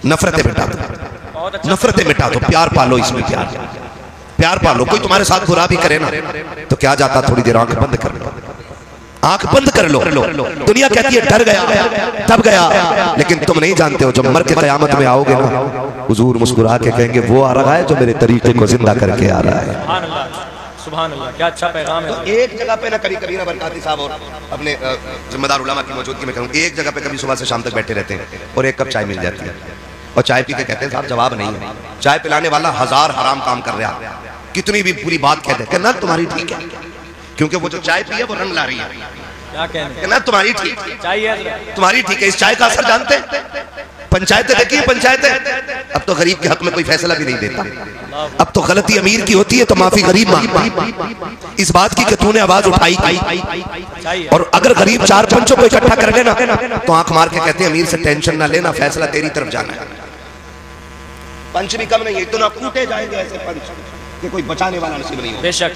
Speaker 2: नफरतें मिटा दो, नफरतें मिटा दो, प्यार पालो, इसमें प्यार पालो। कोई तुम्हारे साथ बुरा भी करे ना तो क्या जाता, थोड़ी देर आंख बंद कर लो, आंख बंद कर लो। दुनिया कहती है डर गया तब गया, लेकिन तुम नहीं जानते हो जब मर के कयामत में आओगे ना हुजूर मुस्कुरा के कहेंगे वो आ रहा है जो मेरे तरीके को जिंदा करके आ रहा है।
Speaker 3: सुभान अल्लाह, क्या अच्छा पैगाम है।
Speaker 2: तो एक जगह पे ना कभी ना बरकाती साहब और अपने जिम्मेदार उलमा की मौजूदगी में कहूँ, एक जगह पे कभी सुबह से शाम तक बैठे रहते हैं और एक कप चाय मिल जाती है और चाय पी के कहते हैं साहब जवाब नहीं है। चाय पिलाने वाला 1000 हराम काम कर रहा है, कितनी भी बुरी बात कहते हैं ना तुम्हारी ठीक है, क्योंकि वो जो चाय पी है वो रंग ला रही है।
Speaker 3: क्या कहने
Speaker 2: ना तुम्हारी ठीक
Speaker 3: चाहिए,
Speaker 2: तुम्हारी ठीक है। इस चाय का असर जानते हैं? पंचायतें देखिए, पंचायतें अब तो गरीब के हक में कोई फैसला भी नहीं देता। अब तो गलती अमीर की होती है तो माफी गरीब मांगता, इस बात की कि तूने आवाज उठाई। और अगर गरीब 4 पंचों को इकट्ठा कर लेना तो आंख मार के कहते हैं अमीर से टेंशन ना लेना, फैसला तेरी तरफ जाना है। पंच भी कम नहीं है, इतना कूटे जाएंगे ऐसे पंच कि कोई बचाने वाला नसीब नहीं हो।
Speaker 3: बेशक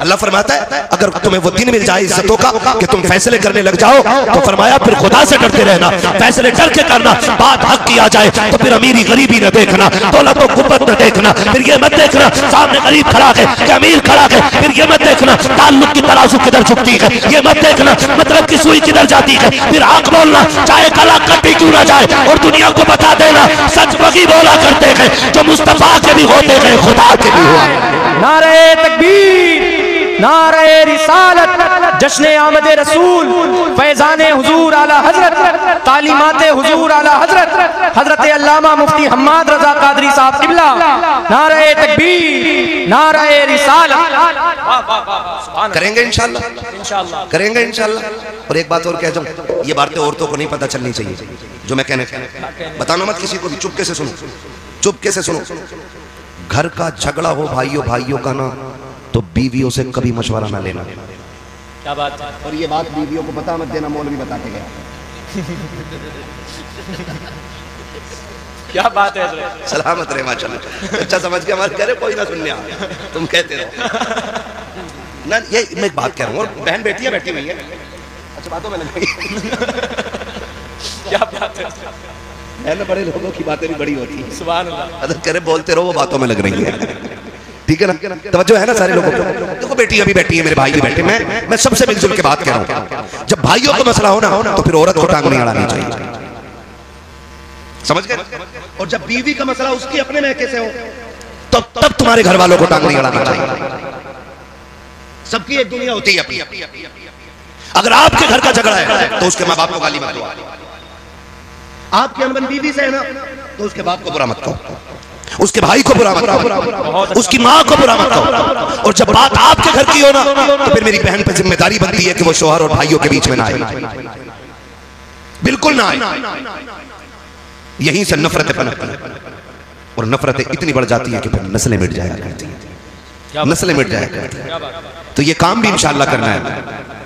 Speaker 2: अल्लाह फरमाता है अगर तुम्हें वो दिन मिल जाए इज्जतों का कि तुम फैसले करने लग जाओ तो फरमाया फिर खुदा से डरते रहना, फैसले डर के करना। बात हक की आ जाए तो फिर अमीरी गरीबी न देखना, दौलत और गुब्बत न देखना, फिर ये मत देखना सामने गरीब खड़ा है कि अमीर खड़ा है, फिर ये मत देखना ताल्लुक की तराजू किधर झुकती है, ये मत देखना मतलब की सुई किधर जाती है। फिर आंख बोलना चाहे कला कटी क्यों ना जाए और दुनिया को बता देना सच वही बोला करते हैं जो मुस्तफा के भी होते हैं, खुदा के भी हुआ।
Speaker 3: नारे तकबीर, नारे रिसालत, जश्न आमद रसूल, फैजाने हुजूर आला हजरत, तालीमाते हुजूर आला हजरत, हजरत अल्लामा मुफ्ती हम्माद रजा कादरी साहब किबला। नारे तकबीर, नारे रिसालत।
Speaker 2: करेंगे इंशाअल्लाह, करेंगे इंशाअल्लाह। और एक बात और कह जाऊं, ये बातें औरतों को नहीं पता चलनी चाहिए जो मैं कहने बताना मत किसी को भी, चुपके से सुनो, चुपके से सुनो। घर का झगड़ा हो भाइयों का ना तो बीवियों से कभी मशवरा ना लेना।
Speaker 3: क्या बात है?
Speaker 2: और ये बात बीवियों को पता मत देना, मौलवी बता के गया।
Speaker 3: क्या बात है?
Speaker 2: सलामत रहे माशाल्लाह। अच्छा समझ के हमारे कह रहे कोई ना सुनने आ, तुम कहते रहो ना। ये मैं एक बात कह रहा हूँ, और बहन बैठी हुई है। अच्छा बातों में लग गई।
Speaker 3: क्या बात है?
Speaker 2: बड़े लोगों की बातें भी बड़ी होती है।
Speaker 3: सुभान अल्लाह।
Speaker 2: अदर करे बोलते रहो, वो बातों में लग रही है। ठीक है ना, तवज्जो है ना सारे लोगों को? देखो बेटी अभी बैठी है, मेरे भाई भी बैठे, मैं सबसे मिलजुल के बात कर रहा हूँ। जब भाइयों का मसला हो ना तो फिर औरत को टांग नहीं अड़ानी चाहिए, समझ गए? और जब बीवी का मसला उसकी अपने मैके से हो तब तुम्हारे घर वालों को टांग नहीं अड़ानी चाहिए। सबकी एक दुनिया होती है अपनी। अगर आपके घर का झगड़ा है तो उसके माँ बाप को गाली मत दो, आपकी अनबन बीवी से है ना तो उसके बाप को बुरा मत कहो, उसके भाई को बुरा मत कहो, उसकी माँ को बुरा मत कहो। और जब बात आपके घर की हो ना तो फिर मेरी बहन पे जिम्मेदारी बनती है कि वो शौहर और भाइयों के बीच में ना आए, बिल्कुल ना आए। यहीं से नफरतें पनपती हैं और नफरतें इतनी बढ़ जाती है कि फिर नस्लें मिट जाया करती हैं, नस्लें मिट जाया करती हैं। तो ये काम भी इंशाअल्लाह करना है,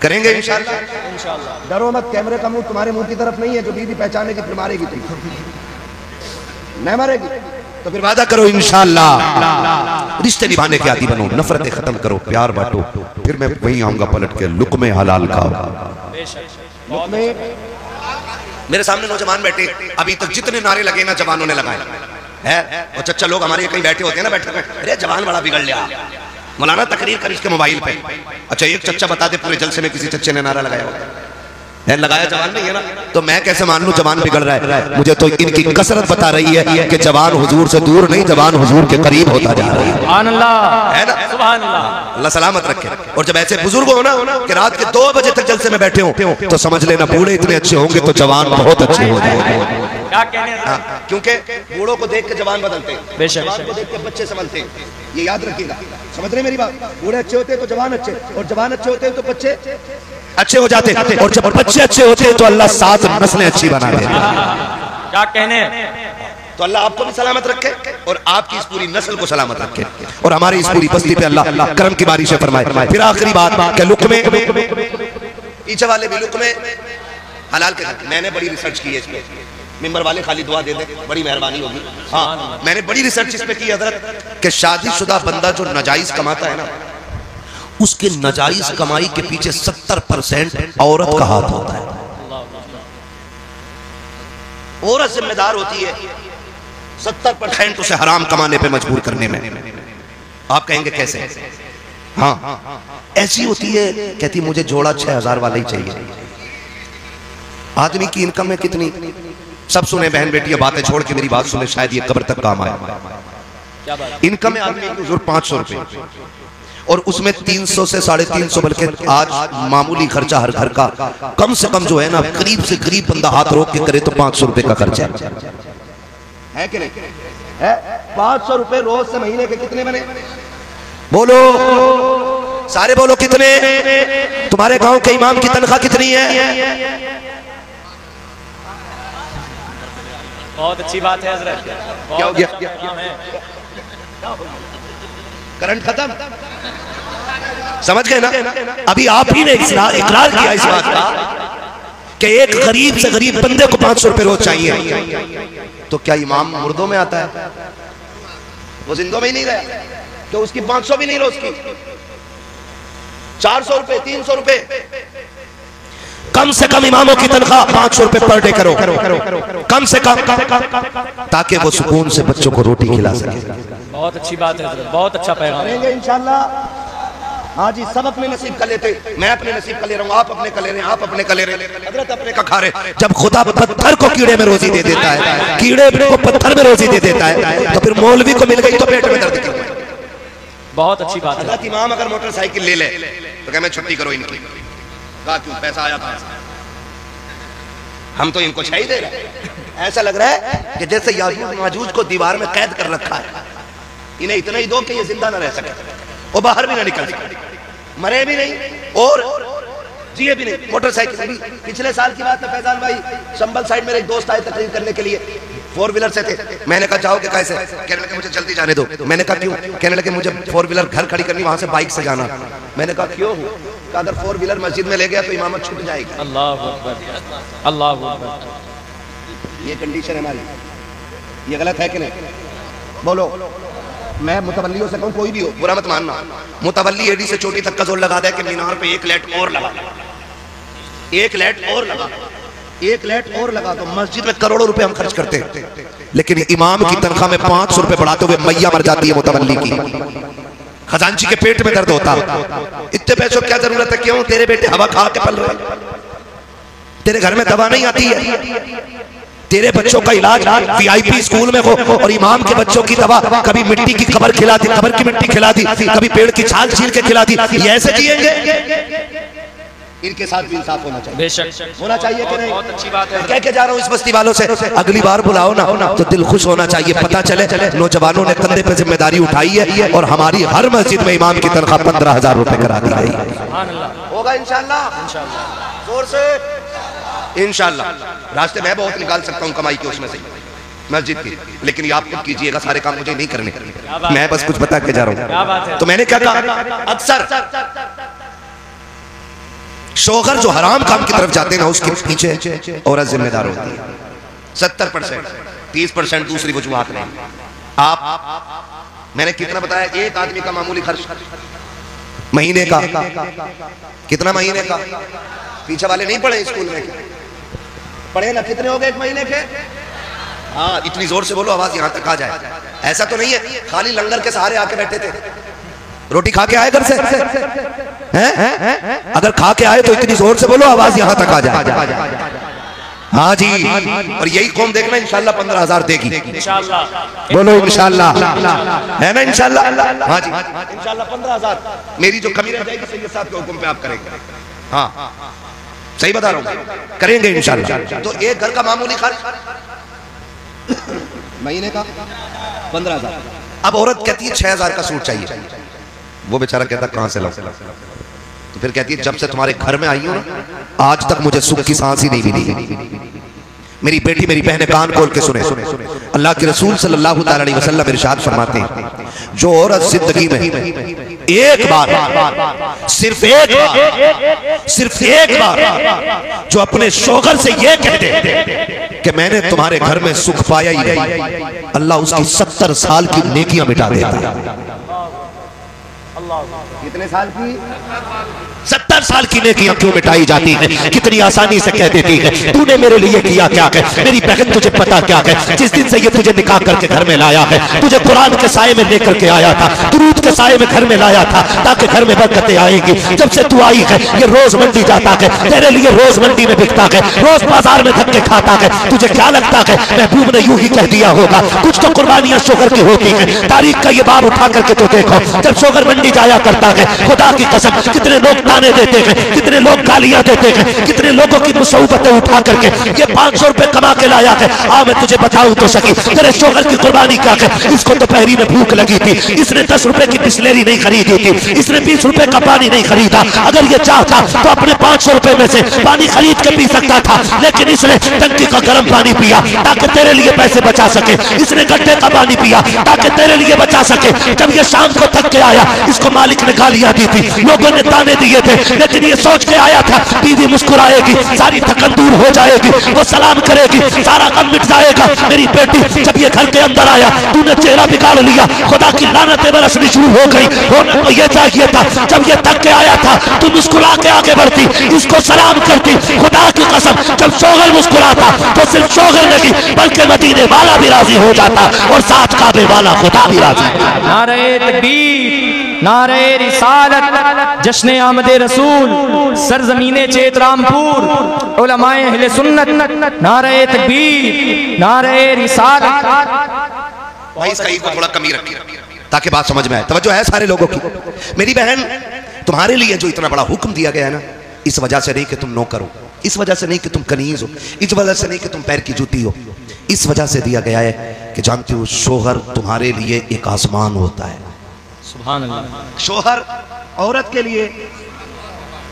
Speaker 2: करेंगे इंशाअल्लाह। डरो मत, कैमरे का मुंह तुम्हारे मुंह की तरफ नहीं है। जो बीवी पहचानेगी फिर मारेगी, नहीं मारेगी तो फिर वादा करो इंशाअल्लाह रिश्ते निभाने के आदी बनो, नफरतें खत्म करो, प्यार बांटो। फिर मैं वहीं आऊंगा पलट के, लुक्मे हलाल खाओ। मेरे सामने नौजवान बैठे, अभी तक जितने नारे लगे ना जवानों ने लगाए है। और चच्चा लोग हमारे कहीं बैठे होते हैं ना, बैठे अरे जवान बड़ा बिगड़ लिया, मौलाना तकरीर कर इसके मोबाइल पे। अच्छा एक चच्चा बता दे पूरे जलसे में किसी चच्चे ने नारा लगाया होगा? लगाया जवान नहीं है ना, तो मैं कैसे मान लूं जवान बिगड़ रहा है? मुझे तो इनकी कसरत बता रही है कि जवान हुजूर से दूर नहीं, जवान हुजूर के करीब होता जा रहा है।
Speaker 3: सुभान अल्लाह,
Speaker 2: है ना?
Speaker 3: सुभान अल्लाह।
Speaker 2: अल्लाह सलामत रखे। और जब ऐसे बुजुर्ग हो ना कि रात के 2 बजे तक जलसे में बैठे हो, तो समझ लेना बूढ़े इतने अच्छे होंगे तो जवान बहुत अच्छे हो जाएंगे।
Speaker 3: क्या कहने हैं?
Speaker 2: क्योंकि बूढ़ों को देख के जवान बदलते हैं,
Speaker 3: बेशक।
Speaker 2: जवान को देख के बच्चे समझते हैं। ये याद रखिएगा, समझ रहे मेरी बात? बूढ़े अच्छे होते हैं तो जवान अच्छे, और जवान अच्छे होते हैं तो बच्चे अच्छे हो जाते हैं, और जब बच्चे अच्छे होते हैं तो अल्लाह 7 नस्लें अच्छी बना देता है।
Speaker 3: क्या कहने?
Speaker 2: तो अल्लाह आपको भी सलामत रखे और आपकी इस पूरी नस्ल को सलामत रखे, और हमारी इस पूरी बस्ती पे अल्लाह करम की बारिश फरमाए। फिर आखिरी बात कि लुक़मे, पीछे वाले भी लुक़मे हलाल के, मैंने बड़ी रिसर्च की है इस पे, मिंबर वाले खाली दुआ दे दे, बड़ी मेहरबानी होगी। हाँ, मैंने बड़ी रिसर्च इस पे की हजरत कि शादीशुदा बंदा जो नाजायज कमाता है ना, उसके नाजायज कमाई के पीछे 70% औरत का हाथ होता है। औरत जिम्मेदार होती है 70% उसे हराम कमाने पे मजबूर करने में। आप कहेंगे कैसे? हाँ, ऐसी होती है, कहती मुझे जोड़ा 6000 वाला ही चाहिए। आदमी की इनकम है कितनी? सब सुने बहन बेटियां, बातें छोड़ के मेरी बात सुने, शायद ये कब्र तक काम आए। इनकम है आदमी की हुजूर 500 रुपए, और उसमें 300 से 350, बल्कि आज मामूली खर्चा हर घर का कम से कम जो है ना, गरीब से गरीब बंदा हाथ रोक के करे तो 500 रुपए का खर्चा है कि नहीं है? 500 रुपए रोज से महीने के कितने बने? बोलो सारे, बोलो कितने? तुम्हारे गांव के इमाम की तनख्वाह कितनी है?
Speaker 3: बहुत अच्छी बात है हजरत।
Speaker 2: क्या हो गया? करंट खत्म, समझ गए ना? अभी आप ही ने इकरार किया इस बात का कि एक गरीब से गरीब बंदे को 500 रुपए रोज चाहिए। तो क्या इमाम मुर्दों में आता है? वो जिंदों में ही नहीं रहा, तो उसकी 500 भी नहीं रोज की, 400 रुपए, 300 रुपए, कम से कम इमामों की तनख्वाह 500 रुपए पर डे करो, कम से कम, ताकि वो सुकून से बच्चों को रोटी खिला सके।
Speaker 3: बहुत अच्छी बात है, बहुत अच्छा पैगाम है
Speaker 2: इंशाल्लाह। हाँ जी, सब अपने नसीब का लेते, मैं अपने नसीब का ले रहा हूँ, आप अपने का ले रहे हैं, आप अपने का ले रहे हैं, हजरत अपने का खा रहे। जब खुदा पत्थर को कीड़े में रोजी दे देता है, कीड़े को पत्थर में रोजी दे देता है, तो फिर मौलवी को मिल गई तो पेट में दर्द क्यों?
Speaker 3: बहुत अच्छी बात है।
Speaker 2: हजरत इमाम अगर मोटरसाइकिल ले ले तो क्या मैं छुट्टी करो इनकी? कहा क्यों? पैसा आया कहां से? हम तो इनको छाई दे रहे हैं। ऐसा लग रहा है कि जैसे याजूज माजूज को दीवार में कैद कर रखा है, इन्हें इतना ही दो कि ये जिंदा ना रह सके, वो बाहर भी ना निकल सके, मरे भी नहीं और जिए भी नहीं। मोटरसाइकिल अभी पिछले साल की बात है फैजान भाई, संभल साइड मेरे एक दोस्त आए तकरीर करने के लिए, 4 व्हीलर से थे। मैंने कहा जाओगे कैसे? कहने लगे मुझे जल्दी जाने दो। मैंने कहा क्यों? कहने लगे मुझे 4 व्हीलर घर खड़ी करनी, वहां से बाइक से जाना। मैंने कहा क्यों? कहा अगर 4 व्हीलर मस्जिद में ले गया तो इमामत छूट जाएगी।
Speaker 3: अल्लाह अकबर, अल्लाह अकबर।
Speaker 2: ये कंडीशन है हमारी, ये गलत है कि नहीं? बोलो। मैं मुतवल्लियों से कहूं, कोई भी हो बुरा मत मानना, मुतवल्ली एडी से चोटी तक का जोर लगा दे कि मीनार पे 1 लाइट और लगा, 1 लाइट और लगा, 1 लाइट और लगा, तो मस्जिद में करोड़ों रुपए हम खर्च करते हैं, लेकिन इमाम की तनख्वाह में 500 रुपए बढ़ाते हुए मैया मर जाती है मुतवल्ली की। खजांची के पेट में दर्द होता, इतने पैसों क्या जरूरत है? क्यों? तेरे बेटे हवा खा के पल रहे, तेरे घर में दवा नहीं आती है, तेरे बच्चों का इलाज VIP स्कूल में हो, और इमाम के बच्चों की दवा कभी मिट्टी की कब्र खिला दी, कब्र की मिट्टी खिला दी, कभी पेड़ की छाल छील के खिला दी। ये ऐसे जिएंगे? इनके साथ भी इंसाफ होना चाहिए,
Speaker 3: बेशक
Speaker 2: होना चाहिए कि नहीं?
Speaker 3: बहुत अच्छी बात है।
Speaker 2: कह के जा रहा हूँ इस बस्ती वालों से, अगली बार बुलाओ ना तो दिल खुश होना चाहिए, पता चले नौजवानों ने कंधे पे जिम्मेदारी उठाई है और हमारी हर मस्जिद में इमाम की तनख्वाह 15,000 रुपए करा दी गई। होगा इंशाल्लाह, जोर से इंशाल्लाह। रास्ते मैं बहुत निकाल सकता हूँ कमाई के उसमें से मस्जिद की, लेकिन ये आप खुद कीजिएगा, सारे काम मुझे नहीं करने, मैं बस कुछ बता के जा रहा हूँ। तो मैंने क्या कहा, अक्सर शोहर जो हराम काम की तरफ जाते हैं ना, उसके पीछे औरत जिम्मेदार होती है 70%, 30% दूसरी वजूहात नहीं। आप मैंने कितना बताया? एक आदमी का मामूली खर्च महीने का कितना? महीने का पीछे वाले नहीं पढ़े स्कूल में, पढ़े ना? कितने हो गए एक महीने के? हाँ, इतनी जोर से बोलो आवाज यहाँ तक आ जाए। ऐसा तो नहीं है खाली लंगर के सहारे आके बैठे थे, रोटी खा के आए घर से हैं? अगर खा के आए तो इतनी जोर से बोलो आवाज यहां तक आ जाए। हाँ जी, और यही कौम देखना इंशाल्लाह 15,000 देगी। बोलो इंशाल्लाह, है ना इंशाल्लाह? हाँ जी इंशाल्लाह 15,000 मेरी जो कमी रह जाएगी सैयद साहब के हुक्म पे आप करेंगे। हाँ सही बता रहा हूँ, करेंगे इंशाल्लाह। तो एक घर का मामूली खर्च महीने का 15,000। अब औरत कहती है 6,000 का सूट चाहिए, वो बेचारा कहता कहां से लाऊं? तो फिर कहती है जब से तुम्हारे घर में आई हूं ना आज तक मुझे सुख की सांस ही नहीं मिली। मेरी बेटी मेरी बहनें कान खोल के सुने, अल्लाह के रसूल सल्लल्लाहु अलैहि वसल्लम इरशाद फरमाते हैं, जो औरत जिंदगी में एक बार सिर्फ एक बार जो अपने शौहर से ये कह दे कि मैंने तुम्हारे घर में सुख पाया ही नहीं, अल्लाह उसकी 70 साल की नेकियां मिटा देता है। कितने साल की? 70 साल की नेकियां क्यों मिटाई जाती है? कितनी आसानी से कह देती है तूने मेरे लिए किया क्या है? मेरी बहन तुझे पता क्या है? जिस दिन से ये तुझे निकाह करके घर में लाया है, तुझे कुरान के साए में लेकर के आया था, दुरूद के साए में घर में लाया था ताकि घर में बरकतें आएगी। जब से तू आई है ये रोज मंडी जाता है, तेरे लिए रोज मंडी में बिकता है, रोज बाजार में धक्के खाता है। तुझे क्या लगता है महबूब ने यूं ही कह दिया होगा? कुछ तो कुर्बानियां शोहर की होती है। तारीख का ये बार उठा करके तो देखो, जब शोहर मंडी जाया करता है खुदा की कसम कितने लोग ताने देते हैं, कितने लोग गालियां देते हैं, कितने लोगों की मुसीबतें उठा करके ये 500 रुपए कमा के लाया है। हाँ मैं तुझे बताऊं तो सकी तेरे शोहर की कुर्बानी क्या है? इसको तो पहरी में भूख लगी थी, इसने 10 रुपए की बिस्लेरी नहीं खरीदी थी, इसने 20 रुपए का पानी नहीं खरीदा। अगर ये चाहता तो अपने 500 रुपए में से पानी खरीद के पी सकता था, लेकिन इसने टंकी का गर्म पानी पिया ताकि तेरे लिए पैसे बचा सके। इसने गड्ढे का पानी पिया ताकि तेरे लिए बचा सके। जब ये शाम को थक के आया इसको मालिक ने गालियां दी थी, लोगों ने ताने दिए थे, लेकिन ये सोच के आया था बीवी मुस्कुराएगी, सारी थकन दूर हो जाएगी, वो सलाम करेगी, सारा गम मिट जाएगा। मेरी बेटी जब ये घर के अंदर आया तूने चेहरा बिगाड़ लिया, खुदा की लानतें बरसनी शुरू हो गई। होना तो ये चाहिए था जब ये थक के आया था तू मुस्कुरा के आगे बढ़ती, इसको सलाम करती। खुदा की कसम जब शोहर मुस्कुराता तो सिर्फ शोहर नहीं बल्कि मदीने वाला भी राजी हो जाता और साथ काबे वाला खुदा भी राजी।
Speaker 3: नारे तकबीर, नारे रिसालत, जश्न आमदे रसूल, सरजमीने चेतरामपुर, उलमाए अहले सुन्नत, नारे तकबीर, नारे रिसालत।
Speaker 2: भाई इसका ईगो थोड़ा कमी रखिए ताकि बात समझ में आए। तवज्जो है सारे लोगों की। मेरी बहन तुम्हारे लिए जो इतना बड़ा हुक्म दिया गया है ना, इस वजह से नहीं कि तुम नौकर हो, इस वजह से नहीं कि तुम कनीज हो, इस वजह से नहीं कि तुम पैर की जूती हो, इस वजह से दिया गया है कि जानते हो शोहर तुम्हारे लिए एक आसमान होता है।
Speaker 3: सुभान अल्लाह।
Speaker 2: शोहर औरत के लिए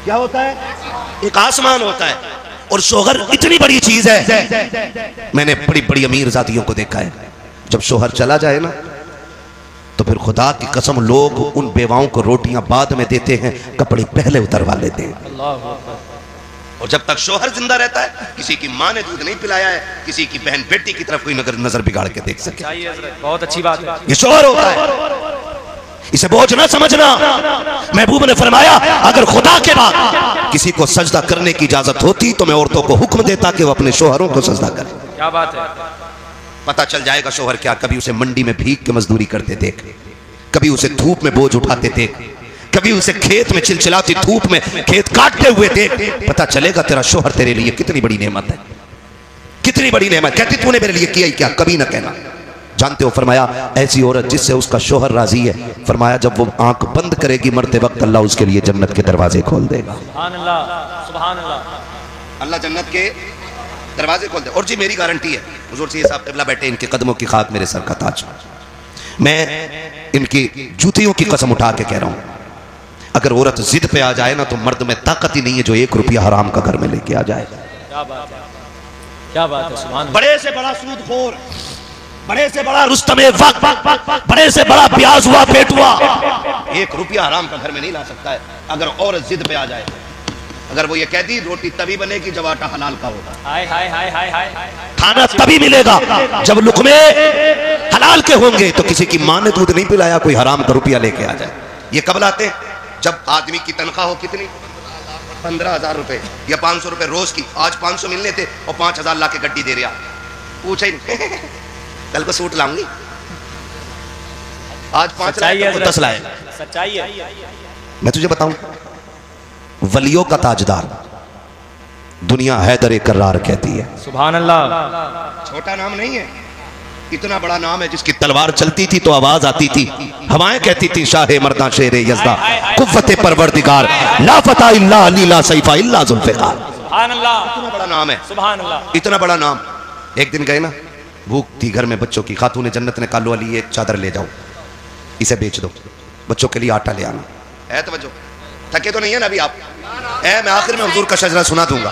Speaker 2: क्या होता है? एक आसमान होता है। और शोहर इतनी बड़ी चीज है, मैंने बड़ी बड़ी अमीर जातियों को देखा है, जब शोहर चला जाए ना तो फिर खुदा की कसम लोग उन बेवाओं को रोटियां बाद में देते हैं, कपड़े पहले उतरवा लेते हैं। और जब तक शोहर जिंदा रहता है किसी की माँ ने दूध नहीं पिलाया है, किसी की बहन बेटी की तरफ कोई नजर बिगाड़ के देख सके।
Speaker 3: बहुत अच्छी बात है।
Speaker 2: ये शोहर होता है, इसे बोझ ना समझना। महबूब ने फरमाया अगर खुदा के बाद किसी को सजदा करने की इजाजत होती तो मैं औरतों को हुक्म देता कि वो अपने शोहरों को सजदा करें।
Speaker 3: क्या बात है।
Speaker 2: पता चल जाएगा शोहर क्या। कभी उसे मंडी में भीख के मजदूरी करते देख, कभी उसे धूप में बोझ उठाते देख, कभी उसे खेत में चिलचिलाती धूप में खेत काटते हुए देख, पता चलेगा तेरा शोहर तेरे लिए कितनी बड़ी नेमत है, कितनी बड़ी नेमत। कहती तूने मेरे लिए किया ही क्या, कभी ना कहना। जानते हो फरमाया ऐसी औरत जिससे उसका शोहर राजी है, फरमाया जब वो आंख बंद करेगी मरते वक्त अल्लाह उसके लिए जन्नत के दरवाजे खोल देगा।
Speaker 3: सुभान अल्लाह, सुभान अल्लाह।
Speaker 2: अल्लाह जन्नत के दरवाजे खोल दे। और जी मेरी गारंटी है, हुजूर से साहब क़िबला बैठे, इनके कदमों की खाक मेरे सर का ताज। मैं इनकी जूतियों की कसम उठा के कह रहा हूं, अगर औरत जिद पे आ जाए ना तो मर्द में ताकत ही नहीं है जो 1 रुपया हराम का घर में लेके आ जाए।
Speaker 3: क्या बात है, क्या बात है। सुभान अल्लाह।
Speaker 2: बड़े से बड़ा सूदखोर, बड़े से बड़ा रुस्तमे वक्त, बड़े से बड़ा ब्याज हुआ पेटुआ 1 रुपया हराम का घर में नहीं ला सकता है अगर औरत जिद पे आ जाए। अगर वो ये कह दी रोटी तभी बनेगी जब आटा हलाल का होगा,
Speaker 3: हाय हाय हाय हाय हाय,
Speaker 2: खाना तभी मिलेगा जब लुकमे हलाल के होंगे। तो किसी की मां ने दूध नहीं पिलाया कोई हराम का रुपया लेके आ जाए। ये कब लाते हैं? जब आदमी की तनख्वाह हो कितनी, 15,000 रुपए या 500 रुपए रोज की। आज 500 मिलने थे और 5,000 ला के गड्डी दे रहा, पूछा ही नहीं कल को सूट लाऊंगी। आज 5 लाख 10 लाए।
Speaker 3: सच्चाई है।
Speaker 2: मैं तुझे बताऊं, वलियों का ताजदार दुनिया हैदर कर्रार कहती है।
Speaker 3: सुभान अल्लाह।
Speaker 2: छोटा नाम नहीं है, इतना बड़ा नाम है जिसकी तलवार चलती थी तो आवाज आती थी, हवाएं कहती थी शाह मर्दा शेर यज़दा कुव्वत परवरदिगार ला फता इल्ला अली ला सैफा इल्ला जुल्फ़िकार।
Speaker 3: सुभान अल्लाह।
Speaker 2: इतना बड़ा नाम है,
Speaker 3: सुभान अल्लाह।
Speaker 2: इतना बड़ा नाम। एक दिन गए ना, भूख थी घर में बच्चों की, खातून जन्नत ने कहा लो अली एक चादर ले जाओ, इसे बेच दो, बच्चों के लिए आटा ले आना है। तो बच्चों थके तो नहीं है ना अभी आप? मैं आखिर में हुजूर का शजरा सुना दूंगा,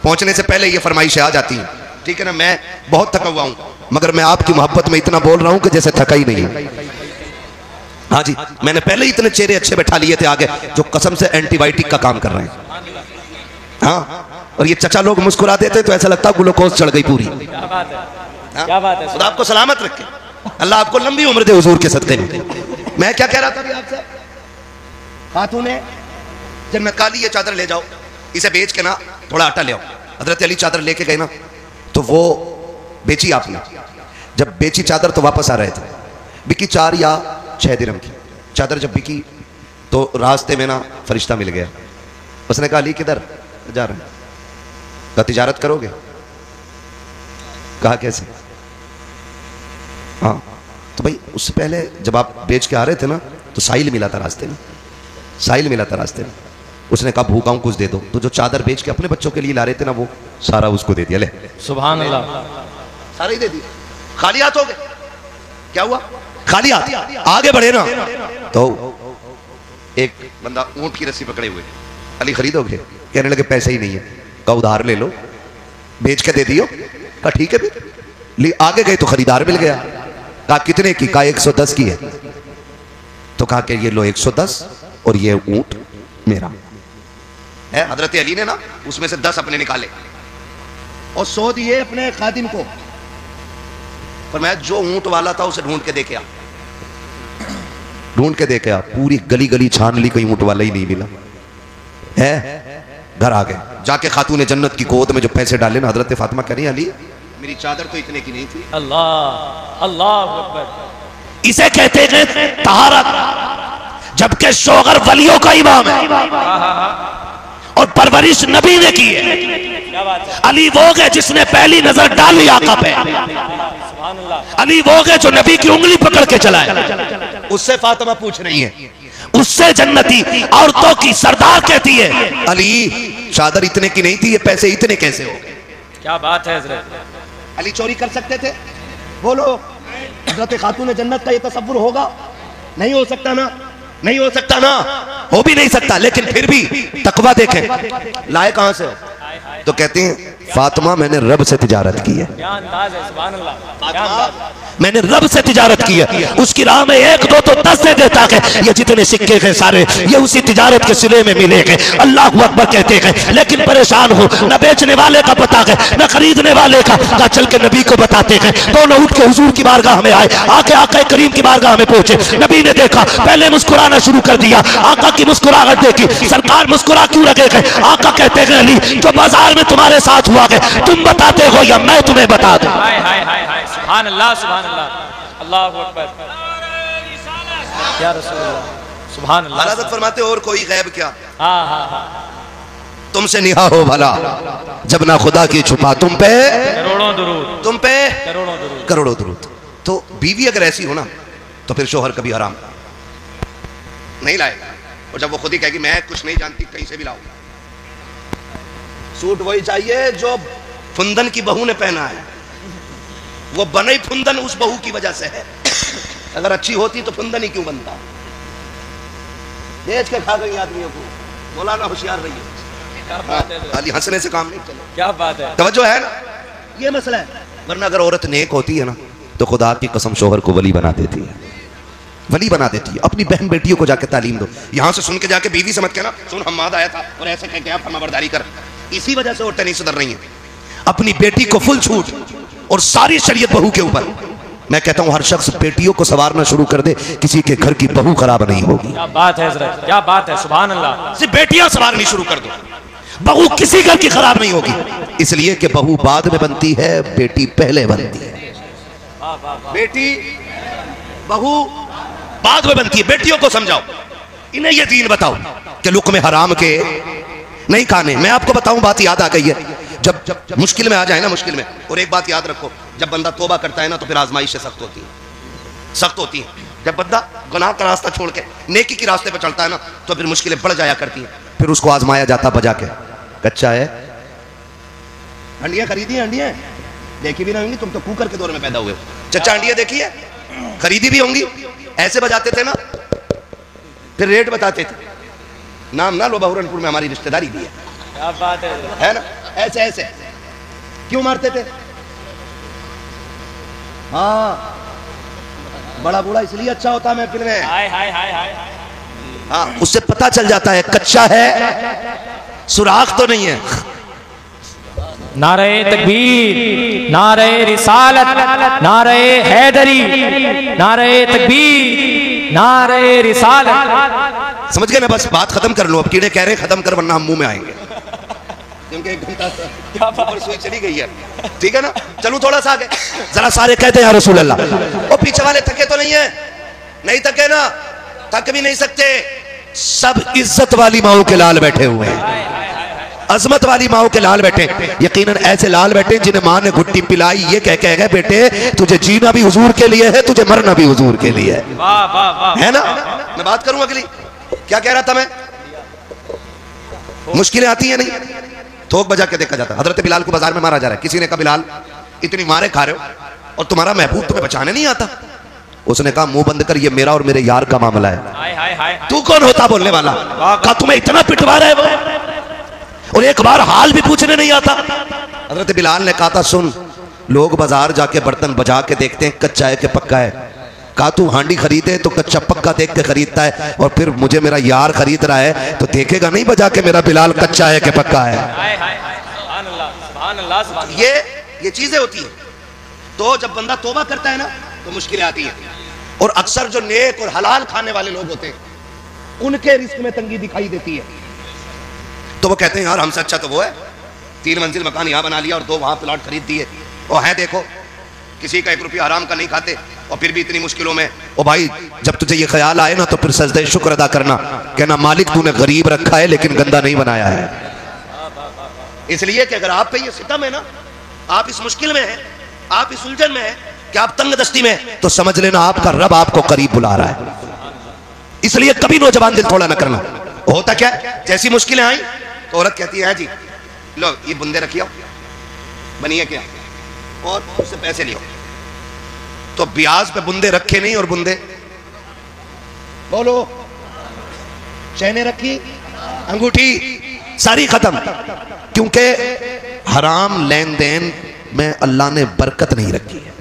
Speaker 2: पहुंचने से पहले ये फरमाइशें आ जाती हैं, ठीक है ना। मैं बहुत थका हुआ हूं, मगर मैं आपकी मोहब्बत में इतना बोल रहा हूं कि जैसे थका ही नहीं है। हाँ जी, मैंने पहले ही इतने चेहरे अच्छे बैठा लिए थे आगे जो कसम से एंटीबायोटिक का काम कर रहे हैं। हाँ, और ये चचा लोग मुस्कुरा देते तो ऐसा लगता ग्लूकोज चढ़ गई पूरी।
Speaker 3: क्या बात है, क्या बात है।
Speaker 2: खुदा आपको सलामत रखे, अल्लाह आपको लंबी उम्र दे हुजूर के सदके में। मैं क्या कह रहा था अभी आपसे, खातून ने जन्नत का ली ये चादर ले जाओ, इसे बेच के ना थोड़ा आटा ले आओ। हजरत अली चादर लेके गए ना, तो वो बेची आपने। जब बेची चादर तो वापस आ रहे थे, बिकी 4 या 6 दिरहम की चादर। जब बिकी तो रास्ते में ना फरिश्ता मिल गया, उसने कहा अली किधर जा रहे हैं? कहा तिजारत करोगे? कहा कैसे? हाँ, तो भाई उससे पहले जब आप बेच के आ रहे थे ना तो साहिल मिला था रास्ते में, साहिल मिला था रास्ते में। उसने कहा भूखा हूं कुछ दे दो, तो जो चादर बेच के अपने बच्चों के लिए ला रहे थे ना वो सारा उसको दे दिया। ले
Speaker 3: सुभान अल्लाह।
Speaker 2: सारा ही दे दिया, खाली हाथ हो गए। क्या हुआ? खाली हाथ आगे बढ़े ना, तो एक बंदा ऊंट की रस्सी पकड़े हुए, अली खरीदोगे? कहने लगे पैसे ही नहीं है। कहा उधार ले लो, बेच के दे दियो। कहा ठीक है भी। आगे गए तो खरीदार मिल गया। कहा कितने की? कहा 110 की है। तो कहा कि ये लो 110 और ये ऊंट मेरा है। हजरत अली ने ना उसमें से 10 अपने निकाले और 100 दिए अपने खादिम को। पर मैं जो ऊंट वाला था उसे ढूंढ के देखे आ, ढूंढ के देखे आ, पूरी गली गली छान ली, कहीं ऊंट वाला ही नहीं मिला है। घर आ गए, जाके खातून जन्नत की गोद में जो पैसे डाले ना, हजरत फातिमा कह रही अली मेरी चादर तो इतने की नहीं थी।
Speaker 3: अल्लाह अल्लाह अकबर।
Speaker 1: इसे कहते हैं तहारत, जबकि शोगर वलियों का इमाम है और परवरिश नबी ने की है।
Speaker 3: क्या बात है।
Speaker 1: अली वो है जिसने पहली नजर डाली आका पे।
Speaker 3: सुभान अल्लाह।
Speaker 1: अली वो है जो नबी की उंगली पकड़ के चला है।
Speaker 2: उससे फातिमा पूछ रही है,
Speaker 1: उससे जन्नती औरतों की सरदार कहती है
Speaker 2: अली चादर इतने की नहीं थी, ये पैसे इतने कैसे हो गए?
Speaker 3: क्या बात है हजरत।
Speaker 2: अली चोरी कर सकते थे? बोलो, हजरत खातून जन्नत का ये तसव्वुर होगा? नहीं हो सकता ना, नहीं हो सकता ना,
Speaker 1: हो भी नहीं सकता। लेकिन फिर भी
Speaker 2: तकवा देखें, लाए कहां से हो? तो कहते हैं फातिमा मैंने रब से तिजारत की है।
Speaker 3: क्या अंदाज है। सुभान अल्लाह। क्या अंदाज है।
Speaker 1: मैंने रब से तिजारत की है, उसकी राह में 1 2 तो 10 दे देता है। ये जितने सिक्के हैं सारे ये उसी तिजारत के सिले में मिलेंगे। अल्लाह अकबर कहते हैं। लेकिन परेशान हो, न बेचने वाले का पता है न खरीदने वाले का। चल के नबी को बताते हैं। दोनों उठ के हुजूर की बारगाह में आए, आके आका करीम की बारगाह में पहुंचे। नबी ने देखा, पहले मुस्कुराना शुरू कर दिया। आका की मुस्कुराहट देखी, सरकार मुस्कुरा क्यों लगे गए? आका कहते हैं अली जो बाजार में तुम्हारे साथ हुआ है तुम बताते हो या मैं तुम्हें बता दूं?
Speaker 3: हाय हाय हाय हाय। सुभान अल्लाह सुभान अल्लाह। अल्लाहु अकबर। या रसूल अल्लाह। सुभान अल्लाह।
Speaker 2: हजरत फरमाते और कोई गैब क्या
Speaker 3: हाँ हाँ हाँ।
Speaker 2: तुमसे निहा हो भला, जब ना खुदा की छुपा तुम पे
Speaker 3: करोड़ों दुरूद,
Speaker 2: तुम पे
Speaker 3: करोड़ों दुरूद।
Speaker 2: करोड़ों दुरूद। तो बीवी अगर ऐसी हो ना तो फिर शोहर कभी हराम नहीं लाएगा। और जब वो खुद ही कहेगी मैं कुछ नहीं जानती कहीं से भी लाऊंगा, सूट वही चाहिए जो फुंदन की बहू ने पहना है। वो बने फुंदन उस बहू की वजह से है। अगर अच्छी होती तो फुंदन ही क्यों बनता? बेच के खा गई आदमियों को। बोला ना होशियार रहिए।
Speaker 3: क्या बात है।
Speaker 2: खाली हंसने से काम नहीं चले।
Speaker 3: क्या बात है।
Speaker 2: तवज्जो है ना, ये मसला है। वरना अगर औरत नेक होती है ना तो खुदा की कसम शोहर को वली बना देती है, वली बना देती है। अपनी बहन बेटियों को जाके तालीम दो। यहां से सुन के जाके बीवी समझ के ना सुन हम्माद आया था और ऐसे कह के आप फरमाबरदारी कर। इसी वजह से औरतें नहीं सुधर रही हैं। अपनी बेटी को फुल छूट और सारी शरीयत बहू के ऊपर। मैं कहता हूं हर शख्स बेटियों को संवारना शुरू कर दे, किसी के घर की बहू खराब नहीं होगी।
Speaker 3: क्या बात है हजरत, क्या बात है। सुभान अल्लाह।
Speaker 2: सिर्फ बेटियां संवारनी शुरू कर दो,
Speaker 1: बहू किसी घर की खराब नहीं होगी।
Speaker 2: इसलिए कि बहू बाद में बनती है, बेटी पहले बनती है। बेटी बहू
Speaker 1: बाद में बनती है। बेटियों को समझाओ, इन्हें ये दीन बताओ कि लुक़्मे हराम के नहीं खाने। मैं आपको बताऊं, बात याद आ गई है, जब मुश्किल में आ जाए ना, मुश्किल में, और एक बात याद रखो, जब बंदा तौबा करता है ना तो फिर आजमाइशें सख्त होती हैं, सख्त होती हैं। जब बंदा गुनाह का रास्ता छोड़ के नेकी के रास्ते पर चलता है ना तो फिर मुश्किलें बढ़ जाया करती हैं। फिर उसको आजमाया जाता बजा के, कच्चा है, हंडियां खरीदी हैं, हंडियां देखी भी ना होंगी, तुम तो कुकर के दौर में पैदा हुए हो। चचा हंडियां देखी है, खरीदी भी होंगी, ऐसे बजाते थे ना, फिर रेट बताते थे। नाम ना लो, बहुरनपुर में हमारी रिश्तेदारी भी है, क्या बात है ना, ऐसे ऐसे क्यों मारते थे? हाँ, बड़ा बूढ़ा इसलिए अच्छा होता महफिल में, हाँ, उससे पता चल जाता है कच्चा है, सुराख तो नहीं है।
Speaker 3: नारे तकबीर, नारे रिसालत, नारे हैदरी, नारे तकबीर, नारे रिसालत।
Speaker 1: समझ गए ना? बस बात खत्म कर लो, अब कीड़े कह रहे खत्म कर वरना हम मुंह में आएंगे, क्योंकि 1 घंटा ऊपर सुई चली गई है। ठीक है ना? चलूं थोड़ा सा आगे, जरा सारे कहते हैं या रसूल अल्लाह। और पीछे वाले थके तो नहीं है? नहीं थके ना, थक भी नहीं सकते। सब इज्जत वाली माओ के लाल बैठे हुए हैं, अजमत वाली माओ के लाल बैठे, यकीनन ऐसे लाल बैठे जिन्हें माँ ने घुट्टी पिलाई ये कह के गए, बेटे तुझे जीना भी हुजूर के लिए है, तुझे मरना भी हुजूर के लिए है। है ना? मैं बात करूं अगली, क्या कह रहा था मैं? मुश्किलें आती हैं नहीं, थोक बजा के देखा जाता। हजरत बिलाल को बाजार में मारा जा रहा है, किसी ने कहा बिलाल इतनी मारे खा रहे हो और तुम्हारा महबूब तुम्हें बचाने नहीं आता। उसने कहा मुंह बंद कर, ये मेरा और मेरे यार का मामला है, तू कौन होता बोलने वाला? कहा तुम्हें इतना पिटवा रहा है वो, और एक बार हाल भी पूछने नहीं आता। हजरत बिलाल ने कहा था सुन, लोग बाजार जाके बर्तन बजा के देखते हैं कच्चा है कि पक्का है। कहा तू हांडी खरीदे तो कच्चा पक्का देख के खरीदता है, और फिर मुझे मेरा यार खरीद रहा है तो देखेगा नहीं बजा के मेरा बिलाल कच्चा है कि पक्का है। ये चीजें होती हैं। तो जब बंदा तौबा करता है ना तो मुश्किलें आती हैं, और अक्सर जो नेक और हलाल खाने वाले लोग होते हैं उनके रिस्क में तंगी दिखाई देती है। तो वो कहते हैं यार हमसे अच्छा तो वो है, 3 मंजिल मकान यहाँ बना लिया और 2 वहां प्लॉट खरीद दिए, और है देखो किसी का 1 रुपया हराम का नहीं खाते, और फिर भी इतनी मुश्किलों में। ओ भाई, जब तुझे ये ख्याल आए ना तो फिर सजदे शुक्र अदा करना, कहना मालिक तूने गरीब रखा है लेकिन गंदा नहीं बनाया है। इसलिए कि अगर आप पे ये सितम है ना, आप इस मुश्किल में हैं, आप इस उलझन में हैं कि आप तंग दस्ती में, तो समझ लेना आपका रब आपको करीब बुला रहा है। इसलिए कभी नौजवान दिल थोड़ा ना करना। होता क्या, जैसी मुश्किलें आई तो औरत कहती है जी लो ये बुंदे रखियो, बनिए क्या, और उससे पैसे लियो। तो ब्याज पे बुंदे रखे नहीं, और बुंदे बोलो, चैने रखी, अंगूठी सारी खत्म, क्योंकि हराम लेन देन में अल्लाह ने बरकत नहीं रखी है,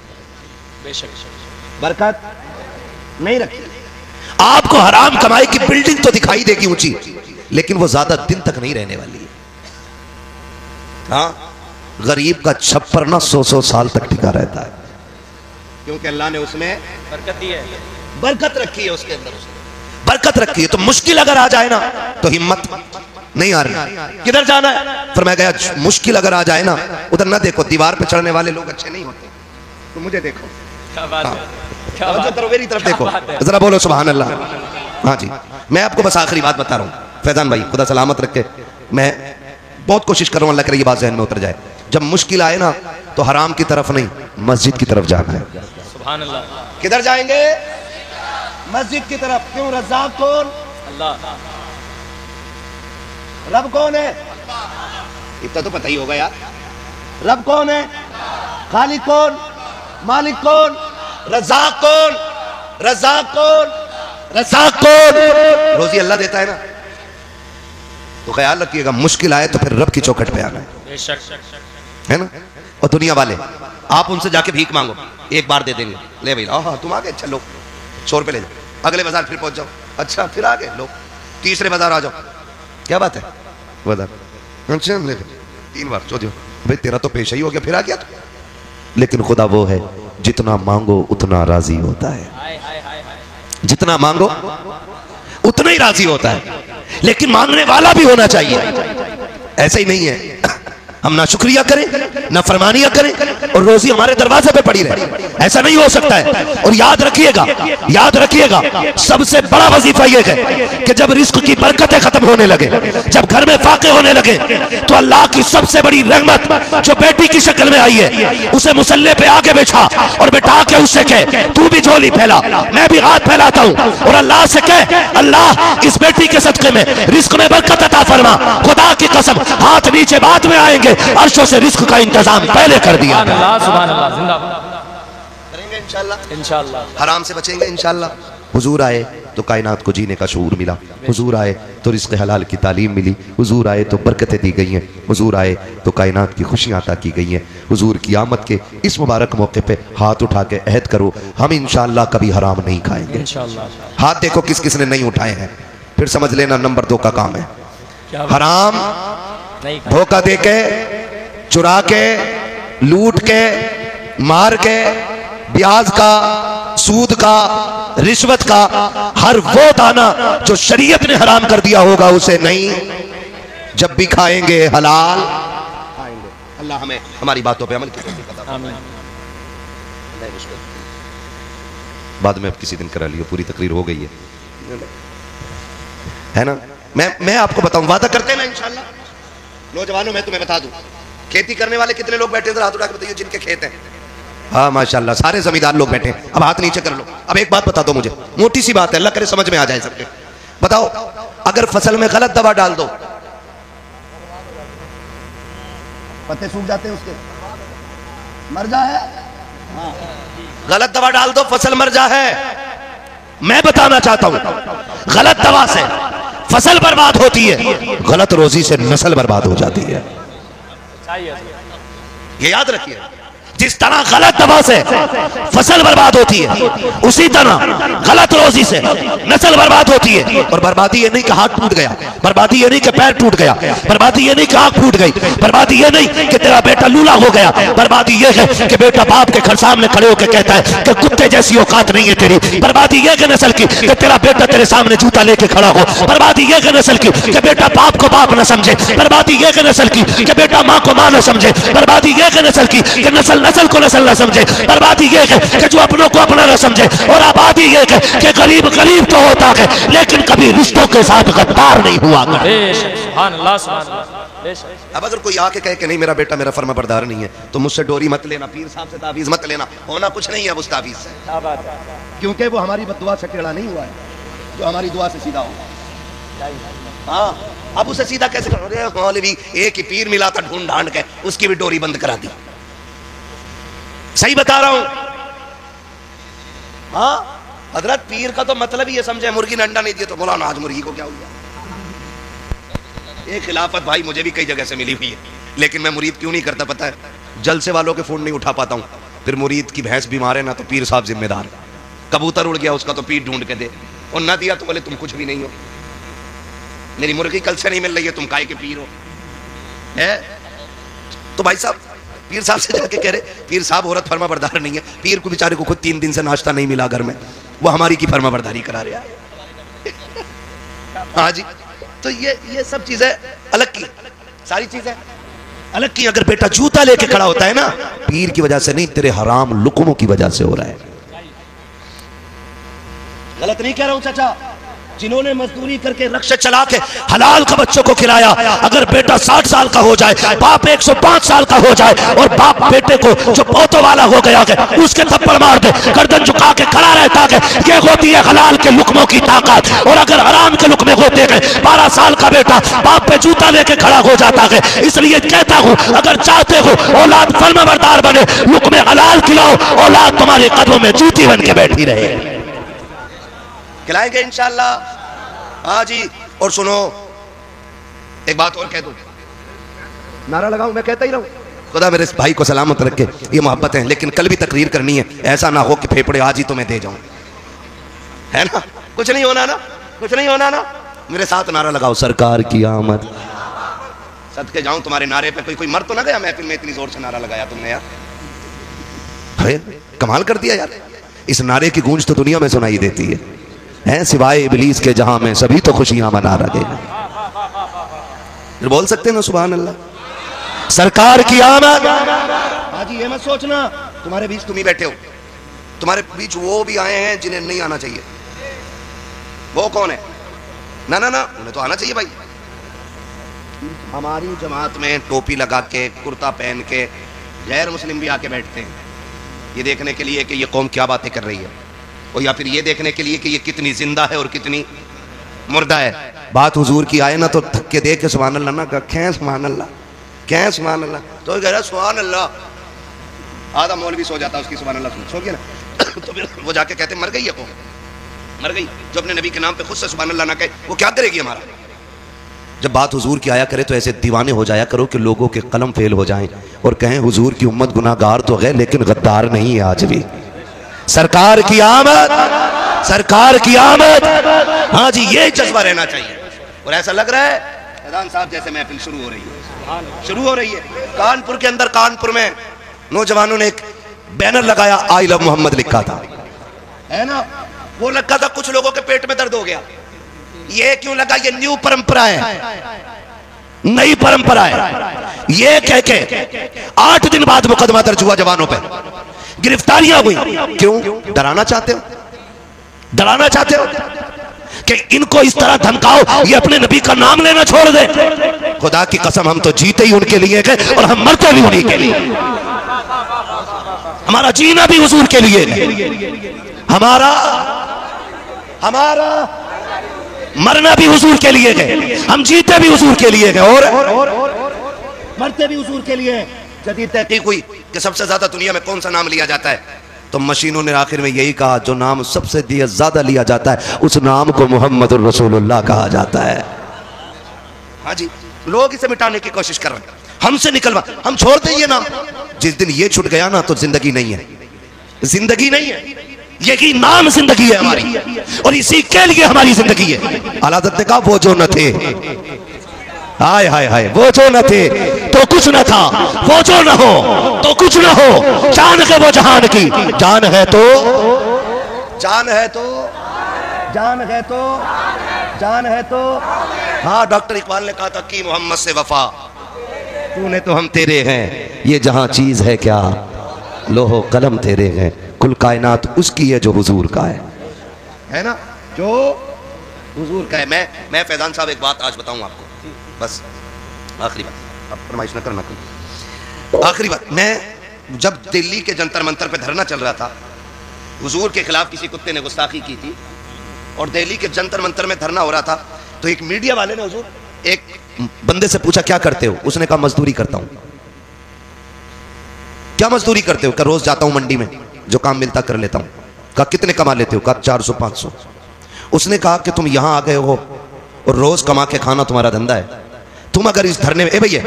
Speaker 1: बरकत नहीं रखी। आपको हराम कमाई की बिल्डिंग तो दिखाई देगी ऊंची, लेकिन वो ज्यादा दिन तक नहीं रहने वाली है। हाँ, गरीब का छप्पर ना 100-100 साल तक टिका रहता है, क्योंकि अल्लाह ने उसमें बरकत दी है, बरकत रखी है, उसके अंदर बरकत रखी है। तो मुश्किल अगर आ जाए ना तो हिम्मत नहीं आ रही, किधर जाना है? फिर मैं गया, मुश्किल अगर आ जाए ना उधर ना देखो, दीवार पे चढ़ने वाले लोग अच्छे नहीं होते, तो मुझे देखो, मेरी तरफ देखो, जरा बोलो सुभान अल्लाह। हाँ जी, मैं आपको बस आखिरी बात बता रहा हूँ फैजान भाई, खुदा सलामत रखे। मैं बहुत कोशिश कर रहा हूँ, अल्लाह करे ये बात ज़हन में उतर जाए। जब मुश्किल आए ना तो हराम की तरफ नहीं, मस्जिद की तरफ जाना है। सुभान अल्लाह। किधर जाएंगे? मस्जिद की तरफ। क्यों? रज़्ज़ाक़ कौन? अल्लाह। रब कौन है? इतना तो पता ही होगा यार। रब कौन है? खालिक कौन? मालिक कौन? रज़्ज़ाक़ कौन? रज़्ज़ाक़ कौन? रज़्ज़ाक़ कौन? रोजी अल्लाह देता है ना। तो ख्याल रखिएगा, मुश्किल आए तो फिर रब की चौखट पे आना है ना। और दुनिया वाले, आप उनसे जाके भीख मांगो, एक बार दे देंगे, ले भाई हाँ तुम आ गए, अच्छा लो 100 रुपये ले जाओ, अगले बाजार फिर पहुंच जाओ, अच्छा फिर आ गए लो, तीसरे बाजार आ जाओ, क्या बात है बाजार, अच्छा ले 3 बार चौथी, भाई तेरा तो पेशा ही हो गया, फिर आ गया तो। लेकिन खुदा वो है जितना मांगो उतना राजी होता है, जितना मांगो उतना ही राजी होता है, लेकिन मांगने वाला भी होना चाहिए। ऐसे ही नहीं है
Speaker 2: हम ना शुक्रिया करें ना फरमानिया करें और रोजी हमारे दरवाजे पे पड़ी रहे, ऐसा नहीं हो सकता है। और याद रखिएगा सबसे बड़ा वजीफा यह है कि जब रिस्क की बरकतें खत्म होने लगे, जब घर में फाके होने लगे, तो अल्लाह की सबसे बड़ी रहमत जो बेटी की शक्ल में आई है उसे मुसल्ले पे आगे बैठा और बैठा के उससे कह तू भी झोली फैला, मैं भी हाथ फैलाता हूं और अल्लाह से कह अल्लाह इस बेटी के सदके में रिस्क में बरकत अता फरमा। खुदा की कसम हाथ नीचे बाद में आएंगे, अर्शों से रिस्क का इंतजाम पहले कर दिया। करेंगे इंशाअल्लाह, हराम से बचेंगे इंशाअल्लाह। हुजूर आए तो कायनात को जीने का शऊर मिला, हुजूर आए तो रिस्क हलाल की तालीम मिली, हुजूर आए तो बरकतें दी गई हैं, हुजूर आए तो कायनात की खुशियां अता की गई हैं। हुजूर की आमद के इस मुबारक मौके पे हाथ उठा के अहद करो हम इंशाअल्लाह कभी हराम नहीं खाएंगे इंशाअल्लाह। हाथ देखो किस किस ने नहीं उठाए हैं, फिर समझ लेना नंबर 2 का काम है। हराम धोखा दे के, चुरा के, लूट के, मार के, ब्याज का, सूद का, रिश्वत का हर वो दाना जो शरीयत ने हराम कर दिया होगा उसे नहीं, जब भी खाएंगे हलाल खाएंगे। अल्लाह हमें हमारी बातों पे अमल की तौफीक अता फरमाए। बाद में अब किसी दिन करा लियो, पूरी तकरीर हो गई है ना। मैं आपको बताऊं, वादा करते हैं ना इंशाअल्लाह। नौजवानों मैं तुम्हें बता दूं, खेती करने वाले कितने लोग बैठे हैं, हाथ उठा के बताइए जिनके खेत हैं। हाँ माशाल्लाह सारे जमींदार लोग बैठे हैं। अब हाथ नीचे कर लो। अब एक बात बता दो मुझे, मोटी सी बात है, अल्लाह करे समझ में आ जाए सबके। बताओ अगर फसल में गलत दवा डाल दो, पत्ते सूख जाते हैं उसके, मर जा है। गलत दवा डाल दो फसल मर जा है। मैं बताना चाहता हूं गलत दवा से फसल बर्बाद होती है, गलत रोजी से नस्ल बर्बाद हो जाती है। ये याद रखिए, जिस तरह गलत दवा से फसल बर्बाद होती है उसी तरह गलत रोजी से नस्ल बर्बाद होती है। और बर्बादी ये नहीं कि हाथ टूट गया, बर्बादी ये नहीं कि पैर टूट गया, बर्बादी ये नहीं कि आंख फूट गई, बर्बादी ये नहीं कि तेरा बेटा लूला हो गया, बर्बादी ये है कि बेटा बाप के घर सामने खड़े होकर कहता है कि कुत्ते जैसी औकात नहीं है तेरी। बर्बादी ये कि नस्ल की कि तेरा बेटा तेरे सामने जूता लेके खड़ा हो। बर्बादी ये कि नस्ल की कि बेटा बाप को बाप न समझे। बर्बादी ये कि नस्ल की कि बेटा माँ को माँ न समझे। बर्बादी ये कि नस्ल की कि नस्ल को नस्ल न समझे। बर्बादी ये है कि जो अपनों को अपना न समझे। और आबादी ये है कि गरीब गरीब तो होता है लेकिन कभी रिश्तों के साथ गद्दार नहीं हुआ। अब अगर कोई आके कहे कि नहीं मेरा बेटा मेरा फर्मा बरदार नहीं है, तो मुझसे डोरी मत लेना, पीर साहब से तावीज मत लेना, होना कुछ नहीं है उस तावीज से, क्योंकि वो हमारी बद्दुआ से टेढ़ा नहीं हुआ है, जो हमारी दुआ से सीधा हो। हाँ अब उसे सीधा कैसे करो? मौलवी एक ही पीर मिला था ढूंढ ढांड के, उसकी भी डोरी बंद करा दी। सही बता रहा हूं। हाँ हजरत पीर का तो मतलब ही ये समझे मुर्गी ने अंडा नहीं दिया तो मौलाना आज मुर्गी को क्या हुआ। एक खिलाफत भाई मुझे भी कई जगह से मिली हुई है, लेकिन मैं मुरीद क्यों नहीं करता पता है? जलसे वालों के फोन नहीं उठा पाता हूं। फिर मुरीद की भैंस बीमार है ना तो पीर साहब जिम्मेदार। कबूतर उड़ गया उसका तो पीर ढूंढ के दे, और ना दिया तो बोले तुम कुछ भी नहीं हो, मेरी मुर्गी कल से नहीं मिल रही है, तुम काय के पीर हो है? तो भाई साहब पीर साहब से जाके कह रहे पीर साहब औरत फर्मा बरदार नहीं है, पीर को बेचारे को खुद 3 दिन से नाश्ता नहीं मिला घर में, वो हमारी की फर्मा बरदारी करा रहा है। हाँ जी, तो ये सब चीजें अलग की, सारी चीजें अलग की। अगर बेटा जूता लेके खड़ा होता है ना, पीर की वजह से नहीं, तेरे हराम लुकमों की वजह से हो रहा है। गलत नहीं कह रहा हूं चाचा, जिन्होंने मजदूरी करके रक्षा चला के हलाल का बच्चों को खिलाया, अगर बेटा 60 साल का हो जाए, बाप 105 साल का हो जाए और बाप बेटे को जो पोतों वाला हो गया है उसके थप्पड़ मार दे, गर्दन झुका के खड़ा रहता है, ये होती है हलाल के लुकमों की ताकत। और अगर हराम के लुकमे होते हैं, 12 साल का बेटा बाप पे जूता लेके खड़ा हो जाता है। इसलिए कहता हूँ अगर चाहते हो औलाद फर्माबरदार बने, लुकमे हलाल खिलाओ, औलाद तुम्हारे कदमों में जूती बन के बैठी रहे। खिलाएंगे इंशाअल्लाह। हाँ जी, और सुनो एक बात और कह दो, नारा लगाऊं मैं कहता ही रहूं, खुदा मेरे इस भाई को सलामत रखे, ये मोहब्बत है, लेकिन कल भी तकरीर करनी है, ऐसा ना हो कि फेफड़े आज ही तुम्हें दे जाऊं, है ना? कुछ नहीं होना ना, कुछ नहीं होना ना। मेरे साथ नारा लगाओ, सरकार की आमद। सदके जाऊं तुम्हारे नारे पे कोई मर तो ना गया महफिल में, इतनी जोर से नारा लगाया तुमने यार। अरे कमाल कर दिया यार, इस नारे की गूंज तो दुनिया में सुनाई देती है, सिवाय इबलीस के जहां में सभी तो खुशियां मना रहे हैं। बोल सकते ना सुभान अल्लाह? सरकार की आमद। आज ये मत सोचना तुम्हारे बीच तुम ही बैठे हो, तुम्हारे बीच वो भी आए हैं जिन्हें नहीं आना चाहिए। वो कौन है? ना ना ना, उन्हें तो आना चाहिए भाई। हमारी जमात में टोपी लगा के कुर्ता पहन के गैर मुस्लिम भी आके बैठते हैं, ये देखने के लिए कि ये कौम क्या बातें कर रही है, और या फिर ये देखने के लिए कि ये कितनी जिंदा है और कितनी मुर्दा है। बात हुजूर की आए ना तो धक्के दे के सुभान अल्लाह ना कहें, सुभान अल्लाह कहें, सुभान अल्लाह। तो कह रहा सुभान अल्लाह, आधा मौलवी सो जाता उसकी सुभान अल्लाह सो गया ना तो फिर वो जाके कहते मर गई है कौम, मर गई। जो अपने नबी के नाम पे खुद से सुभान अल्लाह ना कहे वो क्या करेगी हमारा। जब बात हुजूर की आया करे तो ऐसे दीवाने हो जाया करो कि लोगों के कलम फेल हो जाएं और कहें हुजूर की उम्मत गुनाहगार तो है लेकिन गद्दार नहीं है आज भी। सरकार की आमद, सरकार की आमद। हाँ जी, ये जज्बा रहना चाहिए। और ऐसा लग रहा है फैजान साहब जैसे महफिल शुरू हो रही है, शुरू हो रही है। कानपुर के अंदर, कानपुर में नौजवानों ने एक बैनर लगाया, आई लव मोहम्मद लिखा था, है ना। वो लगा था, कुछ लोगों के पेट में दर्द हो गया। ये क्यों लगा? ये न्यू परंपरा है, नई परंपरा है। ये कह के 8 दिन बाद मुकदमा दर्ज हुआ जवानों पे, गिरफ्तारियां हुई। क्यों? डराना चाहते हो, डराना चाहते हो कि इनको इस तरह धमकाओ ये अपने नबी का नाम लेना छोड़ दे। खुदा की कसम हम तो जीते ही उनके लिए गए और हम मरते भी उन्हीं के लिए। हमारा जीना भी हुजूर के लिए है, हमारा मरना भी हुजूर के लिए गए, हम जीते भी हुजूर के लिए गए और मरते भी हुजूर के लिए। जदीद तहकीक हुई कि सबसे ज्यादा दुनिया में कौन सा नाम लिया जाता है, तो मशीनों ने आखिर में यही कहा जो नाम सबसे ज्यादा लिया जाता है उस नाम को मोहम्मद रसूलुल्लाह कहा जाता है। हाँ जी, लोग इसे मिटाने की कोशिश कर रहे हैं, हमसे निकलवा, हम छोड़ दें ये नाम। जिस दिन ये छूट गया ना तो जिंदगी नहीं है, जिंदगी नहीं है। यही नाम जिंदगी है हमारी और इसी के लिए हमारी जिंदगी है। आला हज़रत ने कहा वो जो न थे, हाय हाय हाय, वो जो न थे तो कुछ न था, वो जो न हो तो कुछ न हो। जान है वो जहान की, जान है तो, जान है तो, जान है तो, जान है तो। हाँ, डॉक्टर इकबाल ने कहा था कि मोहम्मद से वफा, तूने तो हम तेरे हैं, ये जहां चीज है क्या लोहो कलम तेरे हैं। कुल कायनात उसकी है जो हुजूर का है ना, जो हुजूर का है। मैं फैजान साहब एक बात आज बताऊं आपको, बस आखिरी बात, अब फरमाइश न करना कोई। आखिरी बात, मैं जब दिल्ली के जंतर मंतर पे धरना चल रहा था, हुजूर के खिलाफ किसी कुत्ते ने गुस्ताखी की थी और दिल्ली के जंतर मंतर में धरना हो रहा था, तो एक मीडिया वाले ने हुजूर एक बंदे से पूछा क्या करते हो, उसने कहा मजदूरी करता हूं। क्या मजदूरी करते हो? क्या रोज जाता हूं मंडी में, जो काम मिलता कर लेता हूं। कहा कितने कमा लेते हो? कहा 400-500। उसने कहा कि तुम यहां आ गए हो और रोज कमा के खाना तुम्हारा धंधा है, तुम अगर इस धरने में, ए भैया,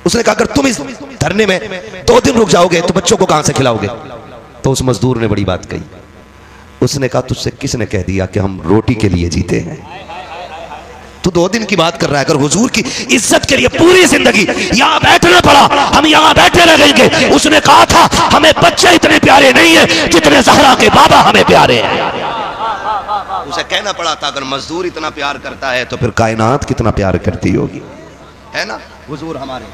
Speaker 2: उसने कहा अगर तुम इस धरने में 2 दिन रुक जाओगे तो बच्चों को कहां से खिलाओगे? तो उस मजदूर ने बड़ी बात कही, उसने कहा तुझसे किसने कह दिया कि हम रोटी के लिए जीते हैं? तू 2 दिन की बात कर रहा है। अगर हुजूर की इज्जत के लिए पूरी जिंदगी यहाँ बैठना पड़ा, हम यहाँ बैठे रहेंगे। उसने कहा था हमें बच्चे इतने प्यारे नहीं है जितने ज़हरा के बाबा हमें प्यारे हैं। उसे कहना पड़ा था अगर मजदूर इतना प्यार करता है तो फिर कायनात कितना प्यार करती होगी, है ना। हुजूर हमारे,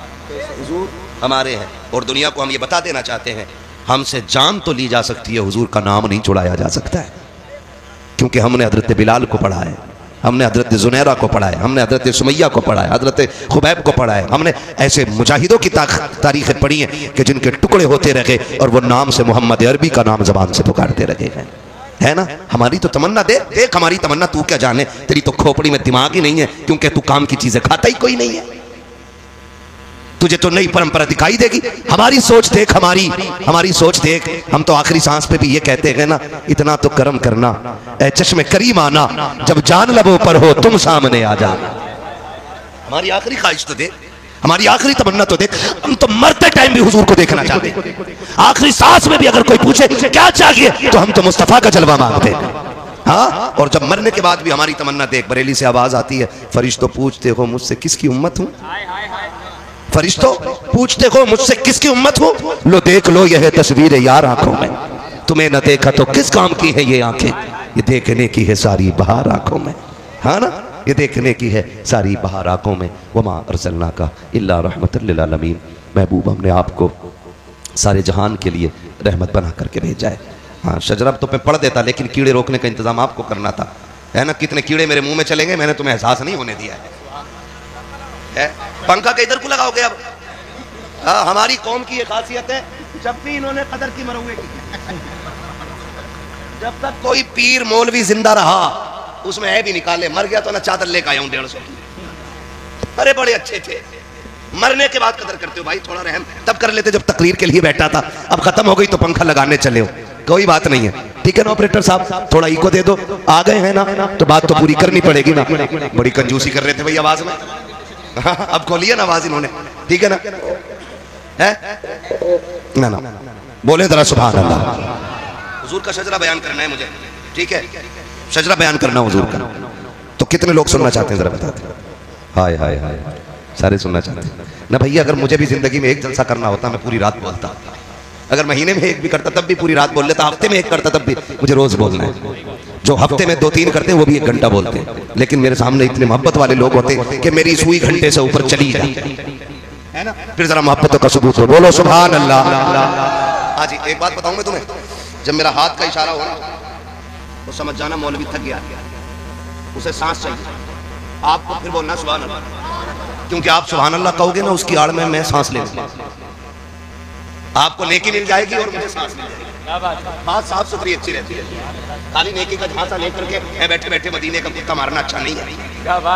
Speaker 2: हुजूर हमारे हैं और दुनिया को हम ये बता देना चाहते हैं, हमसे जान तो ली जा सकती है, हुजूर का नाम नहीं छुड़ाया जा सकता है। क्योंकि हमने हजरत बिलाल को पढ़ा है, हमने हजरत जुनैरा को पढ़ा है, हमने हजरत सुमैया को पढ़ा है, हजरत खुबैब को पढ़ा है, हमने ऐसे मुजाहिदों की तारीखें पढ़ी हैं कि जिनके टुकड़े होते रहे और वो नाम से मोहम्मद अरबी का नाम जबान से पुकारते रहे हैं, है ना। हमारी तो तमन्ना देख हमारी तमन्ना तू क्या जाने, तेरी तो खोपड़ी में दिमाग ही नहीं है, क्योंकि तू काम की चीजें खाता ही कोई नहीं है, तुझे तो नई परंपरा दिखाई देगी। हमारी सोच देख, हमारी सोच देख। हम तो आखिरी सांस पे भी ये कहते हैं ना, इतना तो कर्म करना ऐ चश्मे करीम आना, जब जान लबों पर हो तुम सामने आ जाना। हमारी आखिरी ख्वाहिश तो देख, हमारी आखिरी तमन्ना तो देख। हम तो मरते टाइम भी हुजूर को देखना चाहते, आखिरी सांस में भी अगर कोई पूछे क्या चाहिए तो हम तो मुस्तफा का जलवा मांगते। हाँ, और जब मरने के बाद भी हमारी तमन्ना देख। बरेली से आवाज आती है, फरिश्तों पूछते हो मुझसे किसकी उम्मत हूँ, फरिश्तों पूछते हो मुझसे किसकी उम्मत हो, लो देख लो यह तस्वीर यार आंखों में, तुम्हें न देखा तो किस काम की है ये आंखें, ये देखने की है सारी बहार आंखों में, हाँ ना। ये देखने की है सारी बहार आंखों में। वमा अरसलना का इल्ला रहमतल लिल आलमीन। महबूब हमने आपको सारे जहान के लिए रहमत बना करके भेजा है। हाँ शजरा तो मैं पढ़ देता, लेकिन कीड़े रोकने का इंतजाम आपको करना था, है ना। कितने कीड़े मेरे मुंह में चलेंगे, मैंने तुम्हें एहसास नहीं होने दिया है। पंखा के इधर को लगाओगे अब। हाँ हमारी कौम की ये खासियत है, जब भी इन्होंने कदर की मरहुए की, जब तक कोई पीर मौलवी जिंदा रहा उसमें है भी निकाले, मर गया तो ना चादर लेकर आया हूं 150। अरे बड़े अच्छे थे, मरने के बाद कदर करते हो भाई, थोड़ा रहम तब कर लेते जब तकरीर के लिए बैठा था। अब खत्म हो गई तो पंखा लगाने चले हो, कोई बात नहीं है, ठीक है ना ऑपरेटर साहब, थोड़ा इको दे दो। आ गए हैं ना तो बात तो पूरी करनी पड़ेगी ना। बड़ी कंजूसी कर रहे थे भाई आवाज में, अब खोलिए ना आवाज इन्होंने, ठीक है ना, है ना ना बोले जरा सुभान अल्लाह। हुजूर का शजरा बयान करना है मुझे, ठीक है, शजरा बयान करना हुजूर का। तो कितने लोग सुनना चाहते हैं जरा बताते। हाय हाय हाय, सारे सुनना चाहते हैं ना भैया। अगर मुझे भी जिंदगी में एक जलसा करना होता मैं पूरी रात बोलता, अगर महीने में एक भी करता तब भी पूरी रात बोल लेता, हफ्ते में एक करता तब भी। मुझे रोज बोलना है, जो हफ्ते में 2-3 करते हैं वो भी 1 घंटा बोलते हैं, लेकिन मेरे सामने इतने मोहब्बत वाले लोग होते हैं कि मेरी सुई घंटे से ऊपर चली जाए, है ना। फिर जरा मोहब्बतों का सबूत हो, बोलो सुभान अल्लाह। आज एक बात बताऊं मैं तुम्हें, जब मेरा हाथ का इशारा हो ना तो समझ जाना मौलवी थक गया, उसे सांस चाहिए। आपको फिर बोलना सुभान अल्लाह, क्योंकि आप सुभान अल्लाह कहोगे ना उसकी आड़ में मैं सांस ले लूंगा, आपको नेकी मिल जाएगी और मुझे सांस मिल जाएगी। बात साफ सुथरी अच्छी रहती है, खाली नेकी का झांसा लेकर के बैठे बैठे मदीने का कुत्ता मारना अच्छा नहीं है।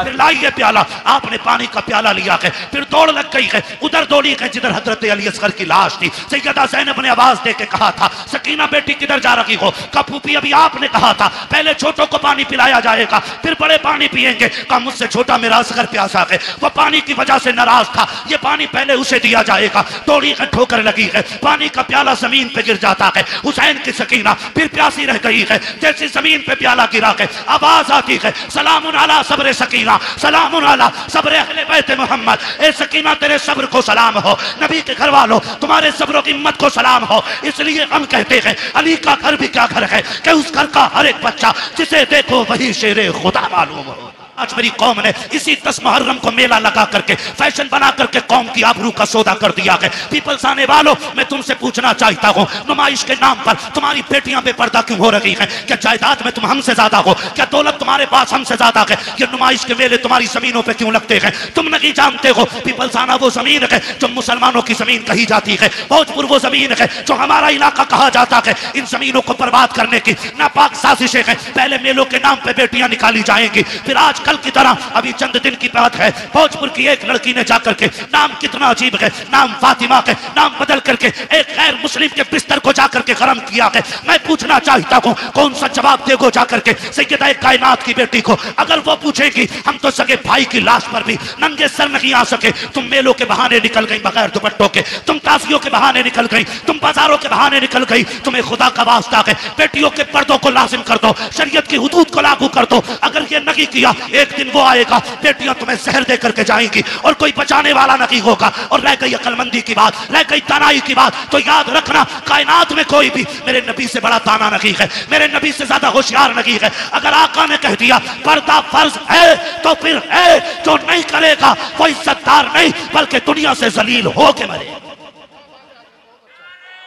Speaker 1: फिर लाइए प्याला, आपने पानी का प्याला लिया है, फिर दौड़ लग गई है, उधर दौड़ी है जिधर हजरत अली असगर की लाश थी। सैयदा ज़ैनब ने आवाज दे के कहा था, सकीना बेटी किधर जा रही हो? का फूफी अभी आपने कहा था पहले छोटों को पानी पिलाया जाएगा फिर बड़े पानी पिएंगे। का मुझसे छोटा मेरा असगर प्यासा है, वो पानी की वजह से नाराज था, ये पानी पहले उसे दिया जाएगा। दौड़ी है, ठोकर लगी है, पानी का प्याला जमीन पे गिर जाता है। हुसैन की सकीना फिर प्यासी रह गई है, जैसे जमीन पे प्याला गिरा है आवाज आती है, सलामुन अला सब्र सकीना, सलामुन अला सब्र अहले बैत मोहम्मद। ए सकीना तेरे सब्र को सलाम हो, नबी के घर वालों तुम्हारे सब्र की हिम्मत को सलाम हो। इसलिए हम कहते हैं अली का घर भी क्या घर है कि उस घर का हर एक बच्चा जिसे देखो वही शेरे खुदा मालूम हो। आज मेरी कौम ने इसी 10 मुहर्रम को मेला लगा करके फैशन बना करके कौम की आबरू का सौदा कर दिया है। पीपल्स आने वालों, मैं तुमसे पूछना चाहता हूँ, नुमाइश के नाम पर तुम्हारी बेटियां बेपर्दा क्यों हो रही हैं? क्या जायदाद में तुम हमसे ज्यादा हो? क्या दौलत तुम्हारे पास हमसे ज्यादा है? ये नुमाइश के मेले तुम्हारी जमीनों पे क्यों लगते हैं? तुम नहीं जानते हो पीपल्स आना वो जमीन है जो मुसलमानों की जमीन कही जाती है, भोजपुर वो जमीन है जो हमारा इलाका कहा जाता है। इन जमीनों को बर्बाद करने की नापाक साजिशें हैं। पहले मेलों के नाम पे बेटियां निकाली जाएंगी, फिर आज कल की तरह अभी चंद दिन की बात है, भोजपुर की एक लड़की ने जाकर के, नाम कितना अजीब है, नाम फातिमा के नाम बदल करके एक गैर मुस्लिम के बिस्तर को जाकर के गरम किया है। मैं पूछना चाहता हूं कौन सा जवाब देगो जाकर के सैयदा कायनात की बेटी को? अगर वो पूछेगी हम तो सगे भाई की लाश पर भी नंगे सर नहीं आ सके, तुम मेलों के बहाने निकल गई बगैर दुपट्टों के, तुम ताजियों के बहाने निकल गई, तुम बाजारों के बहाने निकल गई, तुम्हें खुदा का वास्ता है बेटियों के पर्दों को लाजिम कर दो, शरीयत की हुदूद को लागू कर दो। अगर ये नहीं किया एक दिन वो आएगा, बेटियां तुम्हें जहर दे करके जाएंगी और कोई बचाने वाला नहीं होगा। और रह गई अकलमंदी की बात, रह गई तानाई की बात, तो याद रखना कायनात में कोई भी मेरे नबी से बड़ा ताना नहीं है, मेरे नबी से ज्यादा होशियार नहीं है। अगर आका ने कह दिया पर्दा फर्ज है तो फिर है, जो नहीं करेगा वो इज्जतदार नहीं बल्कि दुनिया से जलील हो के मरे।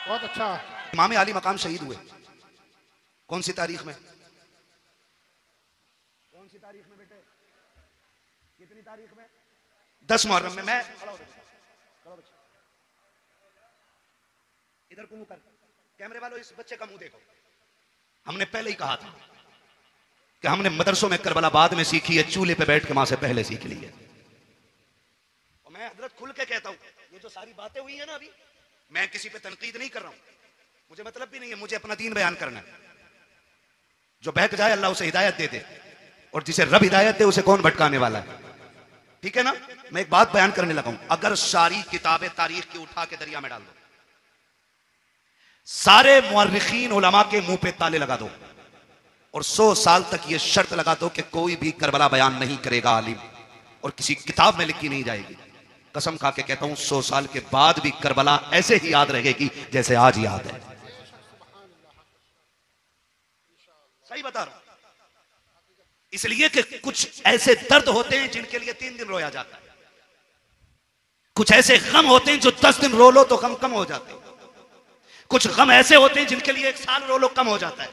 Speaker 5: बहुत अच्छा।
Speaker 2: इमाम अली मकाम शहीद हुए कौन सी तारीख में? 10 मुहर्रम में। मैं इधर को मुंह कर, कैमरे वालों इस बच्चे का मुंह देखो। हमने पहले ही कहा था कि हमने मदरसों में करबला बाद में सीखी है, चूल्हे पे बैठ के मां से पहले सीख ली है। और मैं हजरत खुल के कहता हूं, ये जो सारी बातें हुई है ना अभी, मैं किसी पे तनकीद नहीं कर रहा हूं, मुझे मतलब भी नहीं है, मुझे अपना दीन बयान करना है। जो बहक जाए अल्लाह उसे हिदायत दे दे, और जिसे रब हिदायत दे उसे कौन भटकाने वाला है, ठीक है ना। मैं एक बात बयान करने लगा हूं, अगर सारी किताबें तारीख की उठा के दरिया में डाल दो, सारे मुअर्रिखीन उलमा के मुंह पे ताले लगा दो, और 100 साल तक ये शर्त लगा दो कि कोई भी करबला बयान नहीं करेगा आलिम, और किसी किताब में लिखी नहीं जाएगी। कसम खा के कहता हूं 100 साल के बाद भी करबला ऐसे ही याद रहेगी जैसे आज याद है। सही बता रहा हूं,
Speaker 1: इसलिए कि कुछ ऐसे दर्द होते हैं जिनके लिए 3 दिन रोया जाता है, कुछ ऐसे गम होते हैं जो 10 दिन रो लो तो गम कम हो जाते हैं, कुछ गम ऐसे होते हैं जिनके लिए 1 साल रो लो कम हो जाता है,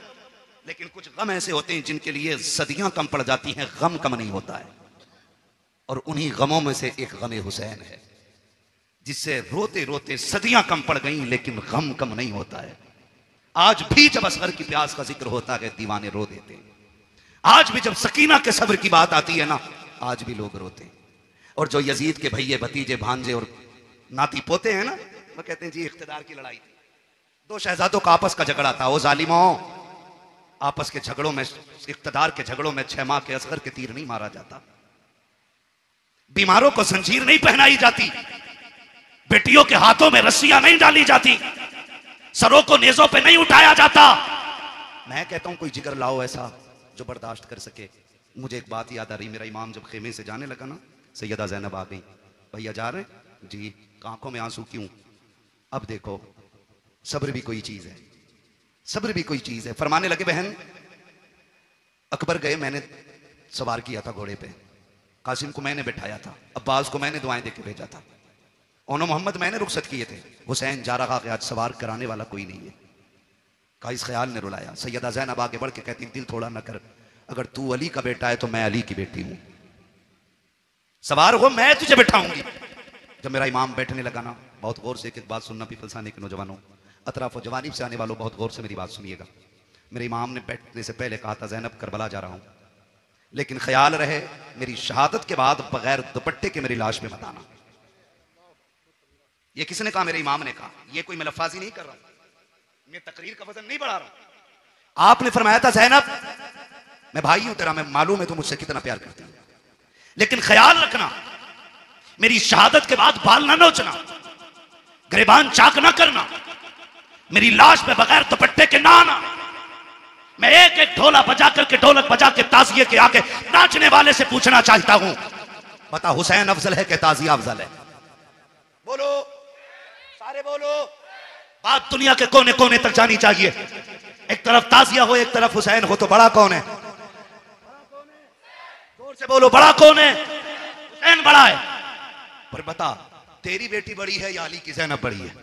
Speaker 1: लेकिन कुछ गम ऐसे होते हैं जिनके लिए सदियां कम पड़ जाती हैं, गम कम नहीं होता है। और उन्हीं गमों में से एक गम हुसैन है, जिससे रोते रोते सदियां कम पड़ गई लेकिन गम कम नहीं होता है। आज भी जब असगर की प्यास का जिक्र होता है दीवाने रो देते हैं, आज भी जब सकीना के सब्र की बात आती है ना, आज भी लोग रोते हैं। और जो यजीद के भैये भतीजे भांजे और नाती पोते हैं ना, वो कहते हैं जी इख्तिदार की लड़ाई थी, 2 शहजादों का आपस का झगड़ा था, वो जालिमों आपस के झगड़ों में, इख्तिदार के झगड़ों में 6 माह के असगर के तीर नहीं मारा जाता, बीमारों को जंजीर नहीं पहनाई जाती, बेटियों के हाथों में रस्सियां नहीं डाली जाती, सरों को नेजों पे नहीं उठाया जाता। मैं कहता हूं कोई जिगर लाओ ऐसा जो बर्दाश्त कर सके। मुझे एक बात याद आ रही, मेरा इमाम जब खेमे से जाने लगा ना, सैयदा ज़ैनब आ गई, भैया जा रहे जी, आंखों में आंसू क्यों? अब देखो सब्र भी कोई चीज है, सब्र भी कोई चीज है। फरमाने लगे बहन अकबर गए, मैंने सवार किया था घोड़े पे, कासिम को मैंने बैठाया था, अब्बास को मैंने दुआएं देके भेजा था, ओनो मोहम्मद मैंने रुखसत किए थे, हुसैन जा रहा कि आज सवार कराने वाला कोई नहीं है। का इस ख्याल ने रुलाया। सैयदा ज़ैनब आगे बढ़ के कहती दिल थोड़ा न कर, अगर तू अली का बेटा है तो मैं अली की बेटी हूं, सवार हो मैं तुझे बैठाऊंगी। जब मेरा इमाम बैठने लगा ना, बहुत गौर से एक बात सुनना, पीपलसाने के नौजवानों, अतराफ और जवानीब से आने वालों, बहुत गौर से मेरी बात सुनिएगा। मेरे इमाम ने बैठने से पहले कहा था ज़ैनब करबला जा रहा हूं, लेकिन ख्याल रहे मेरी शहादत के बाद बगैर दुपट्टे के मेरी लाश में मत आना। ये किसने कहा? मेरे इमाम ने कहा। ये कोई मैं लफ्ज़ी नहीं कर रहा, मैं तकरीर का वजन नहीं बढ़ा रहा। आपने फरमाया था ज़ैनब मैं भाई हूं तेरा, मैं मालूम है तू मुझसे कितना प्यार करती है, लेकिन ख्याल रखना मेरी शहादत के बाद बाल ना नोचना, गिरबान चाक ना करना, मेरी लाश में बगैर दुपट्टे के ना आना। मैं एक एक ढोला बजा करके, ढोलक बजा के ताजिए के आगे नाचने वाले से पूछना चाहता हूं, बता हुसैन अफजल है कि ताजिया अफजल है? बोलो सारे बोलो। बात दुनिया के कोने कोने तक जानी चाहिए। एक तरफ ताजिया हो, एक तरफ हुसैन हो, तो बड़ा कौन है? जोर से बोलो, बड़ा कौन है? हुसैन बड़ा है। पर बता तेरी बेटी बड़ी है या अली की ज़ैनब बड़ी है?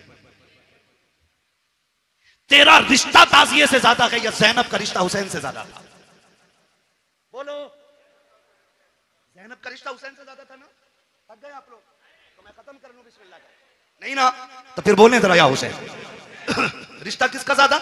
Speaker 1: तेरा रिश्ता ताजिए से ज्यादा है या ज़ैनब का रिश्ता हुसैन से ज्यादा था? बोलो। ज़ैनब का रिश्ता हुसैन से ज्यादा था ना? थक गए आप लोग? तो मैं खत्म कर लूं बिस्मिल्लाह का। नहीं ना, तो फिर बोलने जरा या हुसैन। रिश्ता किसका ज्यादा?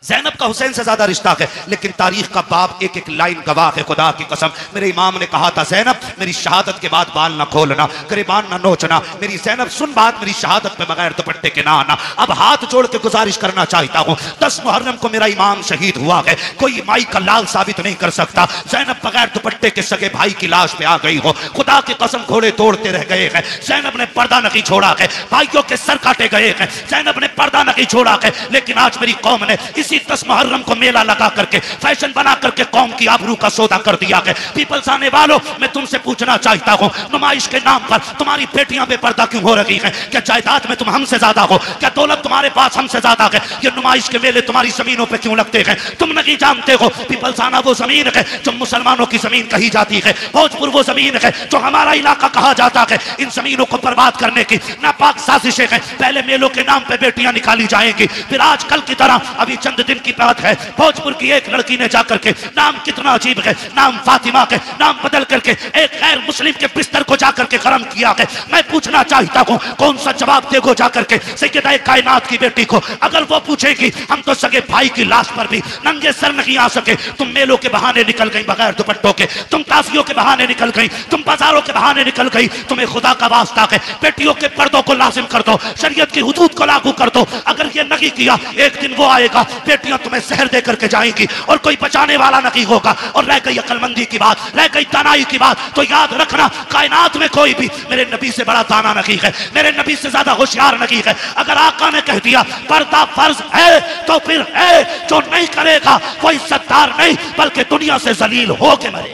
Speaker 1: ज़ैनब का हुसैन से ज्यादा रिश्ता है, लेकिन तारीख का बाप एक एक लाइन गवाह है। खुदा की कसम मेरे इमाम ने कहा था ज़ैनब मेरी शहादत के बाद बाल ना खोलना, गिरबान ना नोचना, मेरी ज़ैनब सुन बात, मेरी शहादत पे बगैर दुपट्टे के ना आना। अब हाथ जोड़ के गुजारिश करना चाहता हूँ, 10 मुहर्रम को मेरा इमाम शहीद हुआ है, कोई माई का लाल साबित नहीं कर सकता। ज़ैनब बगैर दुपट्टे के सगे भाई की लाश पे आ गई हो, खुदा की कसम घोड़े तोड़ते रह गए हैं, ज़ैनब ने पर्दा नहीं छोड़ा है, भाइयों के सर काटे गए हैं, ज़ैनब ने पर्दा नहीं छोड़ा है। लेकिन आज मेरी कौम ने इसी 10 मुहर्रम को मेला लगा करके, फैशन बना करके कौम की आबरू का सौदा कर दिया है। पीपल्स आने वालों, मैं तुमसे पूछना चाहता हूँ, नुमाइश के नाम पर तुम्हारी बेटियां बेपर्दा क्यों हो रही हैं? क्या जायदाद में तुम हमसे ज्यादा हो? क्या दौलत तुम्हारे पास हमसे ज्यादा है? ये नुमाइश के मेले तुम्हारी जमीनों पे क्यों लगते हैं? तुम नहीं जानते हो पीपल्साना वो जमीन है जो मुसलमानों की जमीन कही जाती है, भोजपुर वो जमीन है जो हमारा इलाका कहा जाता है। इन जमीनों को बर्बाद करने की नापाक साजिशें हैं। पहले मेलों के नाम पे बेटियां निकाली जाएंगी, फिर आज कल की तरह अभी चंद दिन की बात है, भोजपुर की एक लड़की ने जाकर के, नाम कितना अजीब है, नाम फातिमा के, नाम बदल करके एक गैर मुस्लिम के बिस्तर को जाकर के गरम किया है। मैं पूछना चाहता हूं कौन सा जवाब देगो जाकर के सैयदा कायनात की बेटी को? अगर वो पूछेगी हम तो सगे भाई की लाश पर भी नंगे सर नहीं आ सके, तुम मेलों के बहाने निकल गई बगैर दुपट्टों के, तुम ताजियों के बहाने निकल गई, तुम बाजारों के बहाने निकल गई, तुम्हें खुदा का वास्ता है बेटियों के पर्दों को लाजिम कर दो, शरीयत की हुदूद को लागू कर दो। अगर ये नहीं किया, एक दिन वो आएगा बेटियां तुम्हें जहर दे करके जाएंगी और कोई बचाने वाला नहीं होगा। और रह गई अक्लमंदी की बात, रह गई दानाई की बात, तो याद रखना कायनात में कोई भी मेरे नबी से बड़ा दाना नहीं है, मेरे नबी से ज्यादा होशियार नहीं है। अगर आका ने कह दिया पर्दा फर्ज है तो फिर है, जो नहीं करेगा वो इज्जतदार नहीं बल्कि दुनिया से जलील हो के मरे।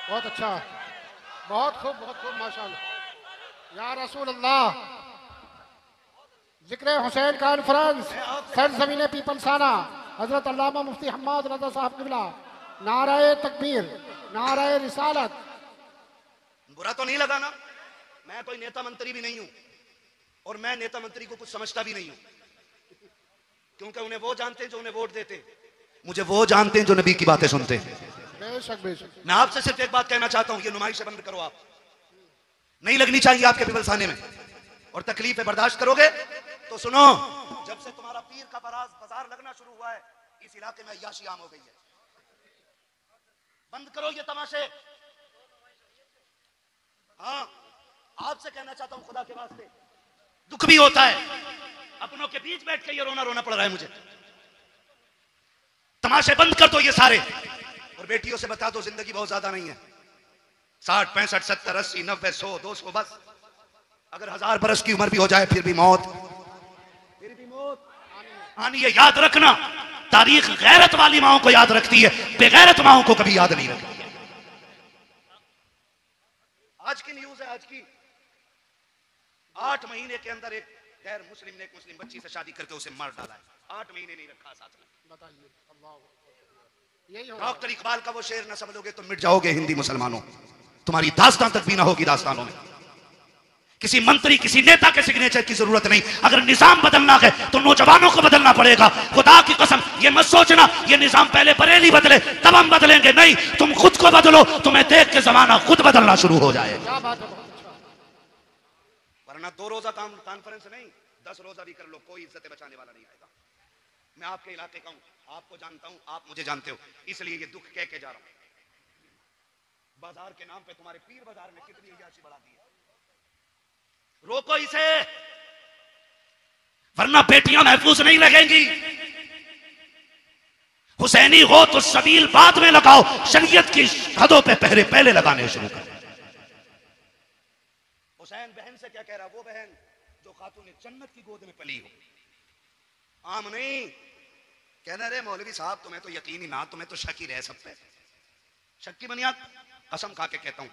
Speaker 5: बहुत अच्छा, बहुत खूब, बहुत खूब, माशाअल्लाह। या रसूल अल्लाह, जिक्र हुसैन कॉन्फ्रेंस सरजमीन पीपलसाना, हजरत अल्लामा मुफ्ती हम्माद रज़ा साहब क़िबला नाराए तकबीर, नाराए रिसालत।
Speaker 1: बुरा तो नहीं लगा ना? मैं कोई नेता मंत्री भी नहीं हूं और मैं नेता मंत्री को कुछ समझता भी नहीं हूं, क्योंकि उन्हें वो जानते हैं जो उन्हें वोट देते हैं, मुझे वो जानते हैं जो नबी की बातें सुनते हैं।
Speaker 5: बेशक बेशक।
Speaker 1: मैं आपसे सिर्फ एक बात कहना चाहता हूं, ये नुमाइशें बंद करो। आप नहीं लगनी चाहिए आपके पिपलसाने में, और तकलीफें बर्दाश्त करोगे तो सुनो, जब से तुम्हारा पीर का बाजार लगना शुरू हुआ है इस इलाके में अय्याशी आम हो गई है। बंद करो ये तमाशे। हाँ, आपसे कहना चाहता हूं खुदा के वास्ते, दुख भी होता है, अपनों के बीच बैठ के ये रोना रोना पड़ रहा है मुझे। तमाशे बंद कर दो ये सारे, और बेटियों से बता दो जिंदगी बहुत ज्यादा नहीं है। 60, 65, 70, 80, 90, 100, 200 बस। अगर 1000 बरस की उम्र भी हो जाए फिर भी मौत आनी है। याद रखना, तारीख गैरत वाली माओं को याद रखती है, बेगैरत माओं को कभी याद नहीं रखती है। आज की न्यूज है, आज की 8 महीने के अंदर एक गैर मुस्लिम ने एक मुस्लिम बच्ची से शादी करके उसे मार डाला है। 8 महीने नहीं रखा साथ में।
Speaker 5: बताइए, यही
Speaker 1: डॉक्टर इकबाल का वो शेर ना समझोगे तो मिट जाओगे हिंदी मुसलमानों, तुम्हारी दास्तान तक भी ना होगी दास्तानों में। किसी मंत्री किसी नेता के सिग्नेचर की जरूरत नहीं, अगर निजाम बदलना है तो नौजवानों को बदलना पड़ेगा। खुदा की कसम ये मत सोचना ये निजाम पहले बरेली बदले तब हम बदलेंगे, नहीं, तुम खुद को बदलो, तुम्हें देख के जमाना खुद बदलना शुरू हो जाए।
Speaker 5: क्या बात है, बहुत अच्छा।
Speaker 1: वरना 2 रोजा कॉन्फ्रेंस नहीं 10 रोजा भी कर लो, कोई इज्जत बचाने वाला नहीं आएगा। मैं आपके इलाके का हूं, आपको जानता हूं, आप मुझे जानते हो, इसलिए ये दुख कह के जा रहा हूं। बाजार के नाम पे तुम्हारे पीर बाजार ने कितनी अय्याशी बढ़ा दी है। रोको इसे, वरना बेटियां महफूज नहीं लगेंगी। हुसैनी हो तो सबील बाद में लगाओ, शरीयत की हदों पे पहरे पहले लगाने शुरू कर। हुसैन बहन से क्या कह रहा, वो बहन जो खातून जन्नत की गोद में पली हो, आम नहीं। कहना रे मौलवी साहब तुम्हें तो यकीन ही ना, तुम्हें तो शक ही रह सब पे। शक की बुनियाद कसम खा के कहता हूं,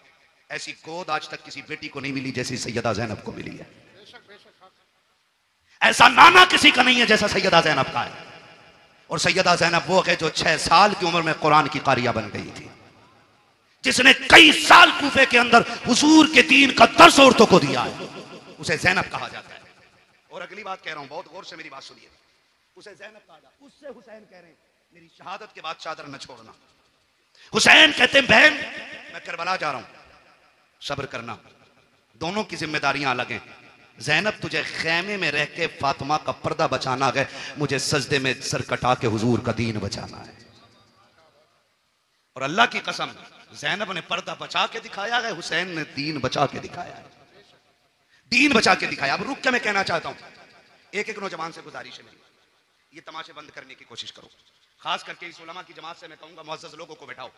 Speaker 1: ऐसी गोद आज तक किसी बेटी को नहीं मिली जैसी सैयदा ज़ैनब को मिली है। ऐसा नाना किसी का नहीं है जैसा सैयदा ज़ैनब का है। और सैयदा ज़ैनब वो है जो 6 साल की उम्र में कुरान की कारिया बन गई थी, जिसने कई साल कूफे के अंदर हुजूर के दीन का दर्स औरतों को दिया है, उसे ज़ैनब कहा जाता है। और अगली बात कह रहा हूं, बहुत गौर से मेरी बात सुनिए, उसे ज़ैनब कहा जाता है, उससे हुसैन कह रहे हैं मेरी शहादत के बाद चादर न छोड़ना। हुसैन कहते हैं बहन मैं करबला जा रहा हूं, सब्र करना, दोनों की जिम्मेदारियां अलग हैं। ज़ैनब तुझे खैमे में रह के फातिमा का पर्दा बचाना है, मुझे सजदे में सर कटा के हुजूर का दीन बचाना है। और अल्लाह की कसम ज़ैनब ने पर्दा बचा के दिखाया है, हुसैन ने दीन बचा के दिखाया है, दीन बचा के दिखाया। अब रुक के मैं कहना चाहता हूं, एक एक नौजवान से गुजारिश है मेरी, ये तमाशे बंद करने की कोशिश करो। खास करके इस उलमा की जमात से मैं कहूंगा मुअज़्ज़ज़ लोगों को बैठाओ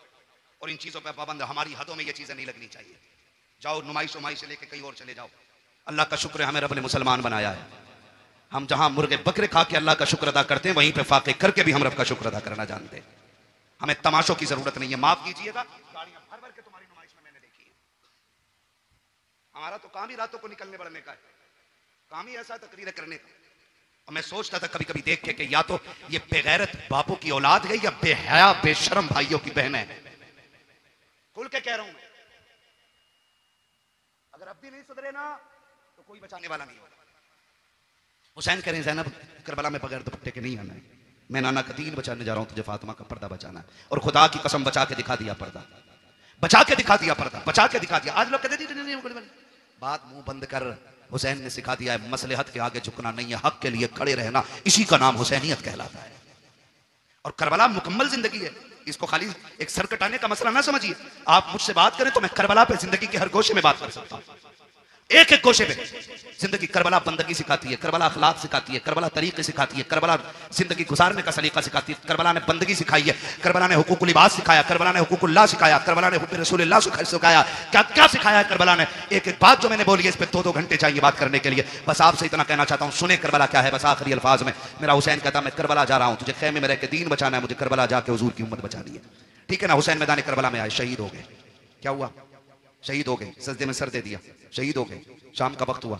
Speaker 1: और इन चीजों पर पाबंद, हमारी हदों में ये चीजें नहीं लगनी चाहिए। जाओ नुमाइश उमाइश से लेके कहीं और चले जाओ। अल्लाह का शुक्र है हमें रब ने मुसलमान बनाया है। हम जहां मुर्गे बकरे खा के अल्लाह का शुक्र अदा करते हैं, वहीं पे फाके करके भी हम रब का शुक्र अदा करना जानते हैं। हमें तमाशों की जरूरत नहीं है। माफ कीजिएगा, गाड़ियां भर भर के तुम्हारी नुमाइश में मैंने देखी है। हमारा तो काम ही रातों को निकलने बढ़ने का है, काम ही ऐसा तकरीर करने का। और मैं सोचता था कभी कभी देख के कि या तो ये बेगैरत बापों की औलाद है या बेहया बेशरम भाइयों की बहन है। खुल के कह रहा हूं मैं, अगर अब भी नहीं सुधरे ना तो कोई बचाने वाला नहीं होगा। हुसैन कह रहे हैं ज़ैनब करबला में बगैर दुपट्टे के नहीं आना है, मैं नाना का दीन बचाने जा रहा हूं, तुझे फातिमा का पर्दा बचाना है। और खुदा की कसम बचा के दिखा दिया पर्दा, बचा के दिखा दिया पर्दा, बचा के दिखा दिया। आज लोग कहते हैं बात मुंह बंद कर, हुसैन ने सिखा दिया है मसलहत के आगे झुकना नहीं है, हक के लिए खड़े रहना, इसी का नाम हुसैनियत कहलाता है। और करबला मुकम्मल जिंदगी है, इसको खाली एक सर कटाने का मसला ना समझिए। आप मुझसे बात करें तो मैं करबला पे जिंदगी के हर गोशे में बात कर सकता हूं, एक एक गोशे पे जिंदगी। करबला बंदगी सिखाती है, करबला अखलाक सिखाती है, करबला तरीके सिखाती है, करबला जिंदगी गुजारने का सलीका सिखाती है, करबला ने बंदगी सिखाई है, करबला ने हुकूकुल इबाद सिखाया, करबला ने हुकूकुल्लाह सिखाया, करबला ने हुक्म रसूलुल्लाह सिखाया। क्या क्या सिखाया है करबला ने। एक एक बात जो मैंने बोली है इस पे 2-2 घंटे चाहिए बात करने के लिए। बस आपसे इतना कहना चाहता हूं, सुने करबला क्या है बस आखिरी अल्फाज में। मेरा हुसैन कहता मैं करबला जा रहा हूं, तुझे खैमे में रह के दीन बचाना है, मुझे करबला जाके हुजूर की उम्मत बचानी है। ठीक है ना। हुसैन मैदान करबला में आए, शहीद हो गए। क्या हुआ? शहीद हो गए, सजदे में सर दे दिया, शहीद हो गए। शाम का वक्त हुआ,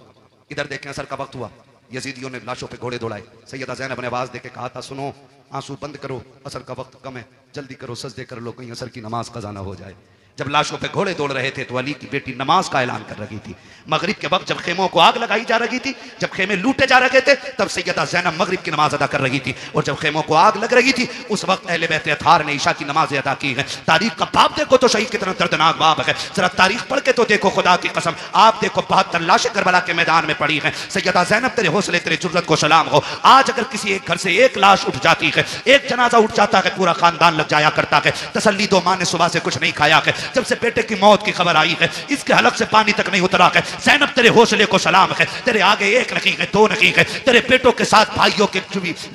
Speaker 1: इधर देखें असर का वक्त हुआ, यजीदियों ने लाशों पे घोड़े दौड़ाए। सैयदा ज़ैनब ने आवाज देके कहा था, सुनो आंसू बंद करो, असर का वक्त कम है, जल्दी करो, सजदे कर लो, कहीं असर की नमाज कज़ा ना हो जाए। जब लाशों पे घोड़े दौड़ रहे थे तो अली की बेटी नमाज का ऐलान कर रही थी। मगरिब के वक्त जब खेमों को आग लगाई जा रही थी, जब खेमे लूटे जा रहे थे, तब सैयदा ज़ैनब मगरिब की नमाज अदा कर रही थी। और जब खेमों को आग लग रही थी, उस वक्त अहले बैत अताहार ने ईशा की नमाज अदा की है। तारीख का बाप देखो तो शहीद कितना दर्दनाक बाप है। जरा तारीख पढ़ के तो देखो, खुदा की कसम आप देखो 72 लाशें करबला के मैदान में पड़ी हैं। सैयदा ज़ैनब तेरे हौसले तेरे जुर्रत को सलाम हो। आज अगर किसी एक घर से एक लाश उठ जाती है, एक जनाजा उठ जाता है, पूरा खानदान लग जाया करता है। तसल्ली दो, माँ ने सुबह से कुछ नहीं खाया है, जब से बेटे की मौत की खबर आई है इसके हलक से पानी तक नहीं उतरा है। ज़ैनब तेरे हौसले को सलाम है। तेरे आगे एक नहीं है, दो नहीं है, तेरे बेटों के साथ भाइयों के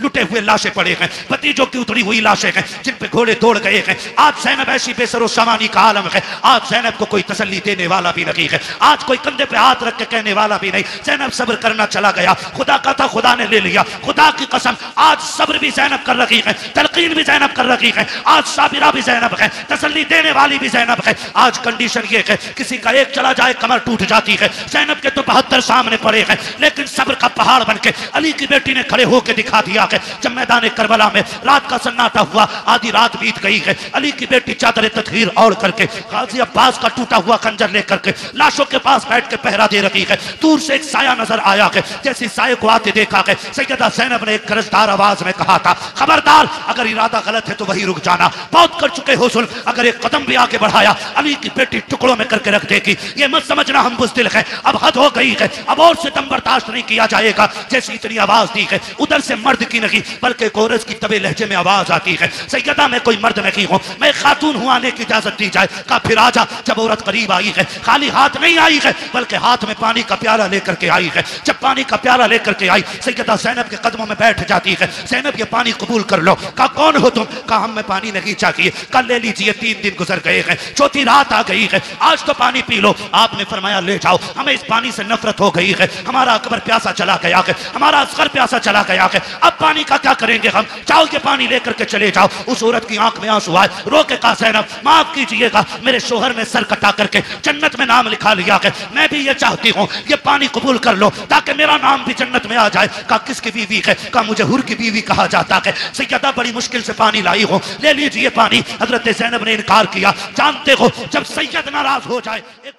Speaker 1: लुटे हुए लाशें पड़े हैं, भतीजों की उतरी हुई लाशें हैं जिन पे घोड़े दौड़ गए हैं। आज ज़ैनब ऐसी बेसरो सामानी का आलम है। आज ज़ैनब को कोई तसल्ली देने वाला भी नहीं है, आज कोई कंधे पे हाथ रख के कहने वाला भी नहीं। ज़ैनब सब्र करना चला गया, खुदा का था खुदा ने ले लिया। खुदा की कसम आज सब्र भी ज़ैनब कर रही है, तलकीन भी ज़ैनब कर रही है, आज साबिरा भी ज़ैनब है, तसल्ली देने वाली भी ज़ैनब है। आज कंडीशन ये है किसी का एक चला जाए कमर टूट जाती है। ज़ैनब के तो 72 सामने पड़े हैं, लेकिन सब्र का पहाड़ बनके अली की बेटी ने खड़े होकर दिखा दिया है। जब मैदान करबला में रात का सन्नाटा हुआ, आधी रात बीत गई है, अली की बेटी चादर तत्हीर ओढ़ करके गाजी अब्बास का टूटा हुआ खंजर लेकर के लाशों के पास बैठ के पहरा दे रही है। दूर से एक साया नजर आया है, जैसे साये को आते देखा है, सैयदा ज़ैनब ने एक गरजदार आवाज में कहा था, खबरदार अगर इरादा गलत है तो वही रुक जाना, बहुत कर चुके हो जुल्म, अगर एक कदम भी आगे बढ़ाया अली की बेटी टुकड़ों में करके रख देगी। ये मत समझना हम बुज़दिल है, अब हद हो गई है, अब और से दम बर्दाश्त नहीं किया जाएगा। जैसी इतनी आवाज दी है, उधर से मर्द की नहीं बल्कि कोरस की तबे लहजे में आवाज आती है, सैयदा मैं कोई मर्द नहीं हूँ, मैं खातून हूँ, आने की इजाजत दी जाए। का फिर आजा। जब औरत करीब आई है, खाली हाथ नहीं आई है, बल्कि हाथ में पानी का प्याला लेकर के आई है। जब पानी का प्याला लेकर के आई, सैयदा ज़ैनब के कदमों में बैठ जाती है। ज़ैनब ये पानी कबूल कर लो। का कौन हो तुम? का हम में पानी नहीं चाहिए, कल ले लीजिए, 3 दिन गुजर गए हैं, चौथी रात आ गई है, आज तो पानी पी लो। आपने फरमाया ले जाओ, हमें इस पानी से नफरत हो गई है, हमारा अकबर प्यासा चला गया है, हमारा असगर प्यासा चला गया है, अब पानी का क्या करेंगे हम? जाओ के पानी लेकर के चले जाओ। उस औरत की आंख में आंसू आए, रो के कहा, ज़ैनब माफ कीजिएगा, मेरे शोहर ने सर कटा करके जन्नत में नाम लिखा लिया है, मैं भी ये चाहती हूँ ये पानी कबूल कर लो ताकि मेरा नाम भी जन्नत में आ जाए। का किसकी बीवी है? का मुझे हुर की बीवी कहा जाता है। सैयदा बड़ी मुश्किल से पानी लाई हो, ले लीजिए पानी। हजरत ज़ैनब ने इनकार किया। जानते हो जब सैयद नाराज हो जाए, एक